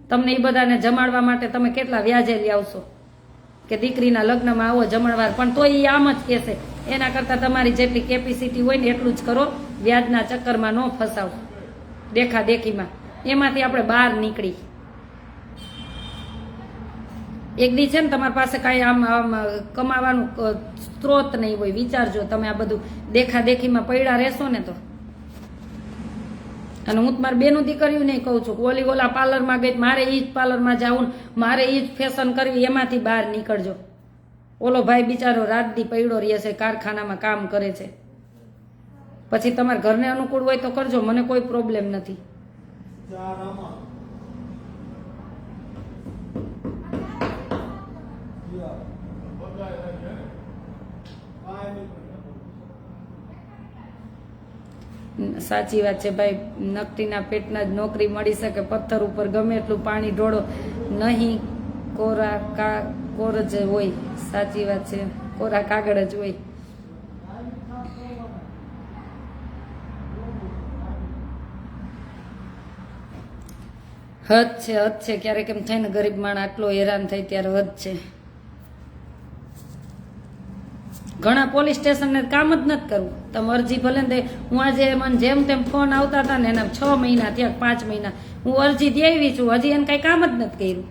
[SPEAKER 1] તમને એ બધાને જમાડવા માટે તમે કેટલા વ્યાજે લઈ આવશો કે દીકરીના લગ્નમાં આવો જમણવાર, પણ તો એ આમ જ કહેશે. એના કરતાં તમારી જેટલી કેપેસિટી હોય ને એટલું જ કરો, વ્યાજના ચક્કરમાં ન ફસાવ, દેખાદેખીમાં. એમાંથી આપણે બહાર નીકળી. એક દી છે ને તમારી પાસે કાંઈ આમ કમાવાનું સ્ત્રોત નહીં હોય. વિચારજો તમે આ બધું દેખાદેખીમાં પડ્યા રહેશો ને તો. અને હું તમારી બેનું દીકરીઓ નહીં કહું છું કે ઓલા પાર્લરમાં ગઈ, મારે ઈ જ પાર્લરમાં જવું, મારે ઈ જ ફેશન કરવી, એમાંથી બહાર નીકળજો. ઓલો ભાઈ બિચારો રાત દી પડ્યો રહે છે, કારખાનામાં કામ કરે છે. પછી તમારા ઘરને અનુકૂળ હોય તો કરજો, મને કોઈ પ્રોબ્લેમ નથી. સાચી વાત છે ભાઈ. નકટીના પેટના જ નોકરી મળી શકે. પથ્થર ઉપર ગમે એટલું પાણી ઢોળો, નહીં કોર જ હોય. સાચી વાત છે, કોરા કાગળ જ હોય. હદ છે. ક્યારેક એમ થાય ને ગરીબ માણસ આટલો હેરાન થાય ત્યારે હદ છે. ઘણા પોલીસ સ્ટેશનને કામ જ નથી કરવું. તમે અરજી ભલે ને, હું આજે મને જેમ તેમ ફોન આવતા હતા ને એના 6 મહિના થયા, 5 મહિના હું અરજી દઈ આવી છું, હજી એને કઈ કામ જ નથી કર્યું.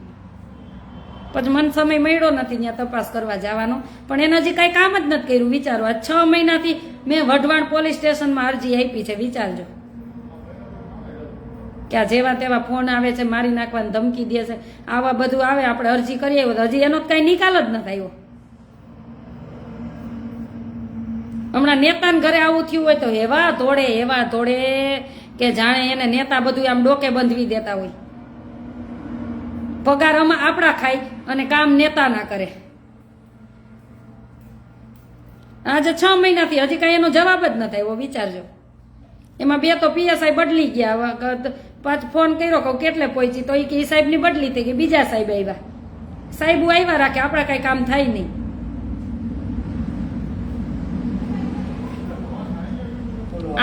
[SPEAKER 1] પછી મને સમય મળ્યો નથી ત્યાં તપાસ કરવા જવાનો, પણ એને હજી કઈ કામ જ નથી કર્યું. વિચારો, આ 6 મહિનાથી મેં વઢવાણ પોલીસ સ્ટેશનમાં અરજી આપી છે. વિચારજો કે આ જેવા તેવા ફોન આવે છે, મારી નાખવાની ધમકી દે છે, આવા બધું આવે. આપણે અરજી કરીએ હજી એનો કઈ નિકાલ જ નથી આવ્યો. હમણાં નેતાને ઘરે આવું થયું હોય તો એવા ધોળે કે જાણે એને નેતા બધું આમ ડોકે બંધવી દેતા હોય. પગાર આપણા ખાય અને કામ નેતા ના કરે. આજે 6 મહિનાથી હજી કઈ એનો જવાબ જ નથી આવ્યો. વિચારજો. એમાં 2 તો પીએસઆઈ બદલી ગયા. પાછો ફોન કર્યો કહું કેટલે પહોંચી, તો એ સાહેબ ની બદલી થઈ ગઈ, બીજા સાહેબ આવ્યા. સાહેબો આવ્યા રાખે, આપણા કઈ કામ થાય નહીં.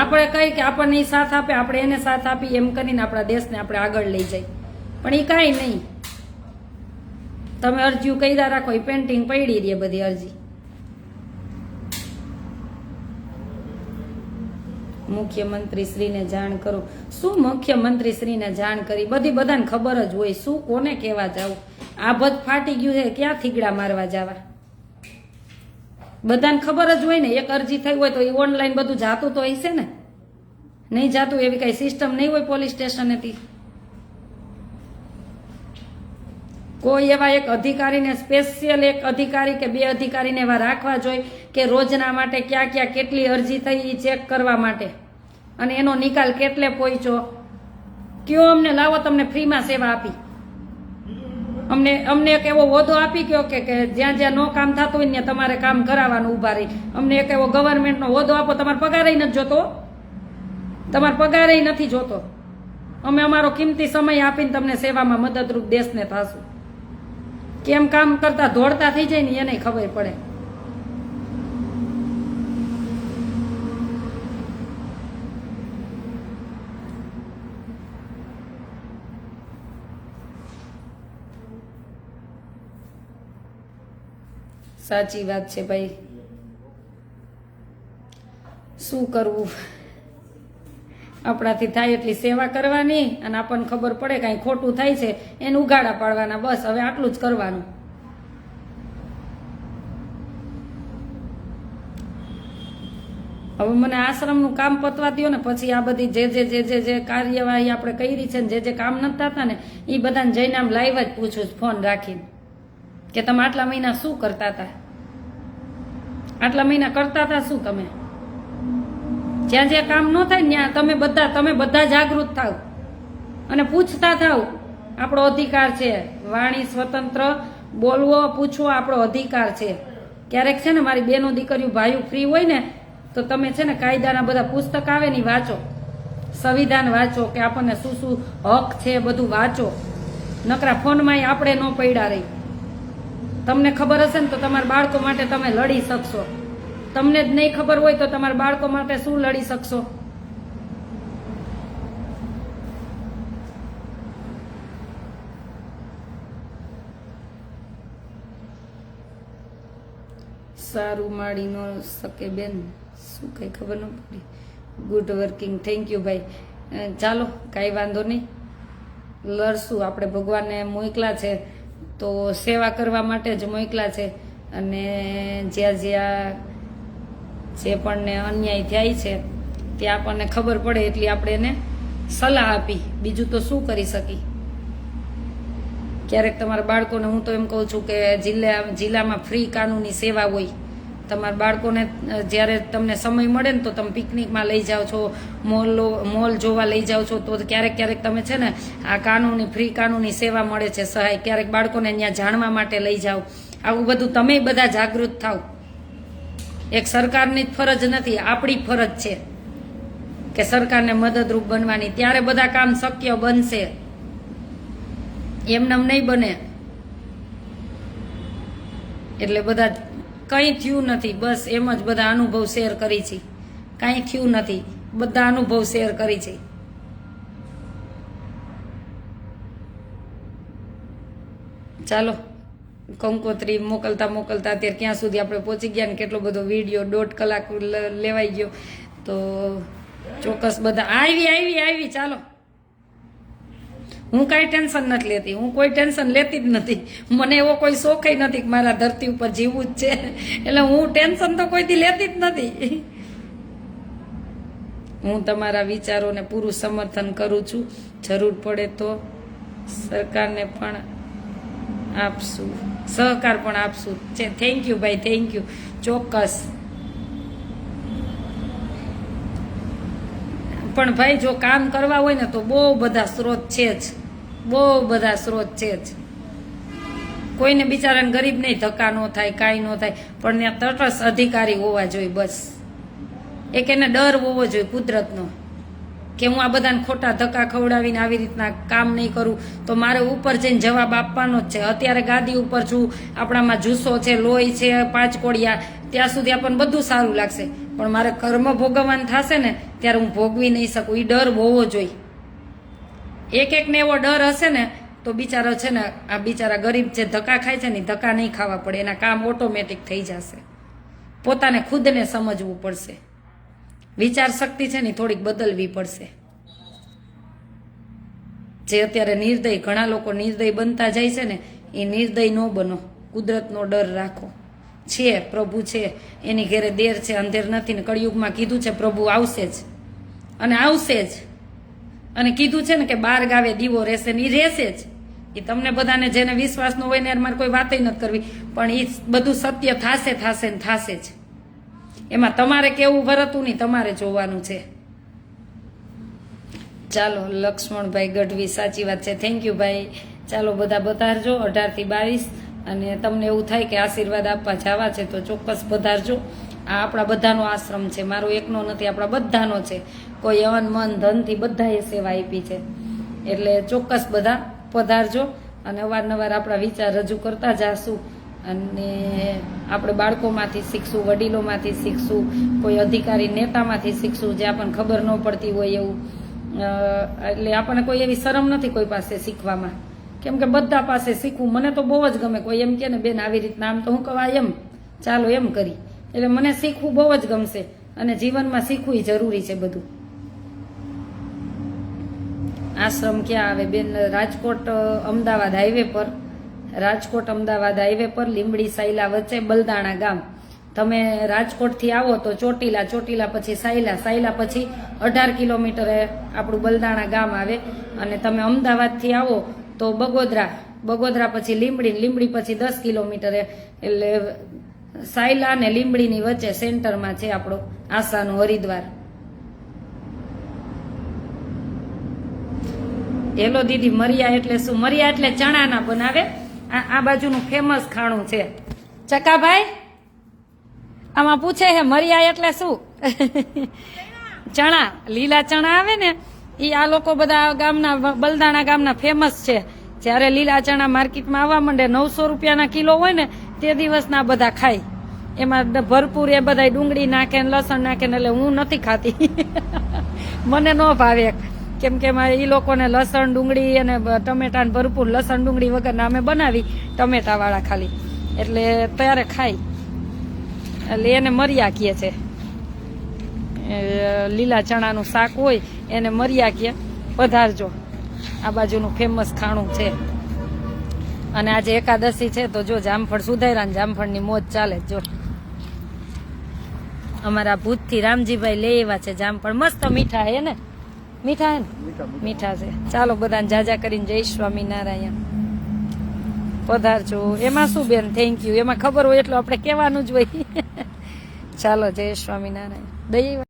[SPEAKER 1] આપણે કઈ કે આપણને સાથ આપે, આપણે એને સાથ આપી, એમ કરીને આપણા દેશને આપણે આગળ લઈ જાય. પણ એ કાંઈ નહીં. તમે અરજીઓ કર્યા રાખો, એ પેન્ટિંગ પડી રહી બધી અરજી. મુખ્યમંત્રી શ્રીને જાણ કરો. શું મુખ્યમંત્રી શ્રીને જાણ કરી? બધાને ખબર જ હોય. શું કોને કહેવા જાવ? આ બધ ફાટી ગયું છે, ક્યાં થીગડા મારવા જવા? બધાને ખબર જ હોય ને. એક અરજી થઈ હોય તો એ ઓનલાઈન બધું જાતું તો હશે ને? નહીં જાતું એવી કઈ સિસ્ટમ નહીં હોય પોલીસ સ્ટેશનેથી. કોઈ એવા એક અધિકારીને, સ્પેશિયલ એક અધિકારી કે 2 અધિકારીને એવા રાખવા જોઈએ કે રોજના માટે ક્યાં કેટલી અરજી થઈ એ ચેક કરવા માટે, અને એનો નિકાલ કેટલે પહોંચ્યો. કયો અમને લાવો, તમને ફ્રીમાં સેવા આપી. અમને એક એવો હોદ્દો આપી ગયો કે જ્યાં જ્યાં નો કામ થતું હોય ને તમારે કામ કરાવવાનું ઊભા રહી. અમને એક એવો ગવર્મેન્ટનો હોદ્દો આપો, તમારે પગારેય નથી જોતો, તમારે પગારેય નથી જોતો. અમે અમારો કિંમતી સમય આપીને તમને સેવામાં મદદરૂપ દેશને થાશું. કેમ કામ કરતા દોડતા થઈ જાય ને એને ખબર પડે. સાચી વાત છે ભાઈ, શું કરવું? આપણાથી થાય એટલી સેવા કરવાની અને આપણને ખબર પડે કાંઈ ખોટું થાય છે એને ઉઘાડા પાડવાના, બસ હવે આટલું જ કરવાનું. હવે મને આશ્રમનું કામ પતવા દો ને પછી આ બધી જે કાર્યવાહી આપણે કરી છે ને જે કામ નતા થતા ને એ બધાને જઈને આમ લાઈવ જ પૂછું ફોન રાખીને કે તમે આટલા મહિના શું કરતા હતા, આટલા મહિના કરતા હતા શું તમે? જ્યાં જ્યાં કામ ન થાય ને ત્યાં તમે બધા જાગૃત થાવ અને પૂછતા થાવ. આપણો અધિકાર છે વાણી સ્વતંત્ર, બોલવો પૂછવો આપણો અધિકાર છે. ક્યારેક છે ને મારી બેનો દીકરીઓ ભાઈઓ ફ્રી હોય ને તો તમે છે ને કાયદાના બધા પુસ્તક આવે ને વાંચો, સંવિધાન વાંચો કે આપણને શું શું હક છે બધું વાંચો. નકરા ફોનમાં આપણે ન પડ્યા રહી. તમને ખબર હશે ને તો તમારા બાળકો માટે તમે લડી શકશો. તમને જ નહીં ખબર હોય તો તમારા બાળકો માટે શું લડી શકશો? સારું માડી ન શકે બેન, શું કઈ ખબર ન પડી. ગુડ વર્કિંગ, થેન્ક યુ ભાઈ. ચાલો કાંઈ વાંધો નહીં, લડશું. આપણે ભગવાનને મોકલા છે તો સેવા કરવા માટે જ મોકલા છે. અને જ્યાં જ્યાં જે પણને અન્યાય થાય છે ત્યાં આપણને ખબર પડે એટલી આપણે એને સલાહ આપી, બીજું તો શું કરી શકી. ક્યારેક તમારા બાળકોને હું તો એમ કહું છું કે જિલ્લામાં ફ્રી કાનૂની સેવા હોય. તમારા બાળકોને જ્યારે તમને સમય મળે ને તો તમે પિકનિકમાં લઈ જાઓ છો, મોલ જોવા લઈ જાઓ છો, તો ક્યારેક ક્યારેક તમે છે ને આ ફ્રી કાનૂની સેવા મળે છે સહાય, ક્યારેક બાળકોને ત્યાં જાણવા માટે લઈ જાઓ. આવું બધું તમે બધા જાગૃત થાવ. એક સરકારની જ ફરજ નથી, આપણી ફરજ છે કે સરકારને મદદરૂપ બનવાની. ત્યારે બધા કામ શક્ય બનશે, એમનેમ નહીં બને. એટલે બધા કંઈ થયું નથી, બસ એમ જ બધા અનુભવ શેર કરી છે. કાંઈ થયું નથી, બધા અનુભવ શેર કરી છે. ચાલો કંકોત્રી મોકલતા અત્યારે ક્યાં સુધી આપણે પહોંચી ગયા ને કેટલો બધો વિડીયો 1.5 કલાક લેવાઈ ગયો. તો ચોક્કસ બધા આવી. ચાલો, હું કાંઈ ટેન્શન નથી લેતી, હું કોઈ ટેન્શન લેતી જ નથી. મને એવો કોઈ શોખ નથી કે મારા ધરતી ઉપર જીવવું જ છે, એટલે હું ટેન્શન તો કોઈથી લેતી જ નથી. હું તમારા વિચારોને પૂરું સમર્થન કરું છું. જરૂર પડે તો સરકારને પણ આપશું, સહકાર પણ આપશું. થેન્ક યુ ભાઈ, થેન્ક યુ. ચોક્કસ. પણ ભાઈ જો કામ કરવા હોય ને તો બહુ બધા સ્ત્રોત છે જ, બહુ બધા સ્ત્રોત છે જ. કોઈને બિચારાને ગરીબ નહીં ધક્કા ન થાય, કાંઈ ન થાય, પણ ત્યાં તટસ્થ અધિકારી હોવા જોઈએ. બસ એક એને ડર હોવો જોઈએ કુદરતનો કે હું આ બધાને ખોટા ધક્કા ખવડાવીને આવી રીતના કામ નહીં કરું તો મારે ઉપર જઈને જવાબ આપવાનો જ છે. અત્યારે ગાદી ઉપર છું, આપણામાં જુસ્સો છે, લોહી છે, 5 કોડિયા, ત્યાં સુધી આપણને બધું સારું લાગશે. પણ મારે કર્મ ભોગવવાનું થશે ને ત્યારે હું ભોગવી નહીં શકું. એ ડર હોવો જોઈએ. એકને એવો ડર હશે ને તો બિચારો છે ને, આ બિચારા ગરીબ જે ધક્કા ખાય છે ને ધક્કા નહીં ખાવા પડે, એના કામ ઓટોમેટિક થઈ જશે. પોતાને ખુદને સમજવું પડશે, વિચાર શક્તિ છે ને થોડીક બદલવી પડશે. જે અત્યારે નિર્દય, ઘણા લોકો નિર્દય બનતા જાય છે ને, એ નિર્દય ન બનો, કુદરતનો ડર રાખો. છે પ્રભુ છે, એની ઘેરે દેર છે, અંધેર નથી. ને કળિયુગમાં કીધું છે પ્રભુ આવશે જ અને આવશે જ. અને કીધું છે ને કે 12 ગાવે દીવો રહેશે ને એ રહેશે જ. એ તમને બધાને જેને વિશ્વાસ ન હોય ને મારે કોઈ વાત નથી કરવી, પણ એ બધું સત્ય થશે ને થશે જ. એમાં તમારે કેવું વરતું નહીં, તમારે જોવાનું છે. ચાલો લક્ષ્મણભાઈ ગઢવી, સાચી વાત છે, થેન્ક યુ ભાઈ. ચાલો બધા બતારજો 18 થી 22, અને તમને એવું થાય કે આશીર્વાદ આપવા જવા છે તો ચોક્કસ પધારજો. આ આપણા બધાનો આશ્રમ છે, મારો એકનો નથી, આપણા બધાનો છે. કોઈ અન મન ધનથી બધાએ સેવા આપી છે, એટલે ચોક્કસ બધા પધારજો. અને અવારનવાર આપણા વિચાર રજૂ કરતા જાશું, અને આપણે બાળકોમાંથી શીખશું, વડીલોમાંથી શીખશું, કોઈ અધિકારી નેતામાંથી શીખશું જે આપણને ખબર ન પડતી હોય એવું. એટલે આપણને કોઈ એવી શરમ નથી કોઈ પાસે શીખવામાં, કેમ કે બધા પાસે શીખવું મને તો બહુ જ ગમે. કોઈ એમ કે ને બેન આવી રીતના, આમ તો હું કહેવા એમ ચાલો એમ કરી, એટલે મને શીખવું બહુ જ ગમશે, અને જીવનમાં શીખવું જરૂરી છે બધું. આશ્રમ ક્યાં આવે બેન? રાજકોટ અમદાવાદ હાઈવે પર, રાજકોટ અમદાવાદ હાઈવે પર લીંબડી સાયલા વચ્ચે બલદાણા ગામ. તમે રાજકોટથી આવો તો ચોટીલા, ચોટીલા પછી સાયલા, સાયલા પછી 18 કિલોમીટરે આપણું બલદાણા ગામ આવે. અને તમે અમદાવાદથી આવો તો બગોદરા, બગોદરા પછી લીંબડી, લીંબડી પછી 10 કિલોમીટરે. એટલે સાયલા અને લીંબડીની વચ્ચે સેન્ટરમાં છે આપણો આશાનું હરિદ્વાર. હેલો દીદી, મરિયા એટલે શું? મરિયા એટલે ચણાના બનાવે. આ બાજુનું ફેમસ ખાણું છે. ચકાભાઈ આમાં પૂછે છે મરિયા એટલે શું? ચણા, લીલા ચણા આવે ને એ આ લોકો બધા ગામના, બલદાણા ગામના ફેમસ છે. જ્યારે લીલા ચણા માર્કેટમાં આવવા માંડે 900 રૂપિયાના કિલો હોય ને તે દિવસના બધા ખાય. એમાં ભરપૂર એ બધા ડુંગળી નાખે ને લસણ નાખે ને, એટલે હું નથી ખાતી મને ન ભાવે, કેમ કે એ લોકોને લસણ ડુંગળી અને ટમેટા ને ભરપૂર લસણ ડુંગળી વગરના અમે બનાવી ટમેટા વાળા ખાલી, એટલે ત્યારે ખાય. એટલે એને મરિયા કહે છે. લીલા ચણાનું શાક હોય એને મરિયા કહે. પધારજો, આ બાજુનું ફેમસ ખાણું છે. અને આજે એકાદશી છે તો જો જામફળ સુધાર્યા ને જામફળની મોજ ચાલે. જો અમારા ભૂતથી રામજીભાઈ લઈ આવ્યા છે જામફળ, મસ્ત મીઠા હે ને? મીઠા હે ને? મીઠા છે. ચાલો બધાને જાજા કરીને જય સ્વામિનારાયણ. પધારજો. એમાં શું બેન, થેન્ક યુ. એમાં ખબર હોય એટલું આપણે કહેવાનું જ હોય. ચાલો જય સ્વામિનારાયણ. દયા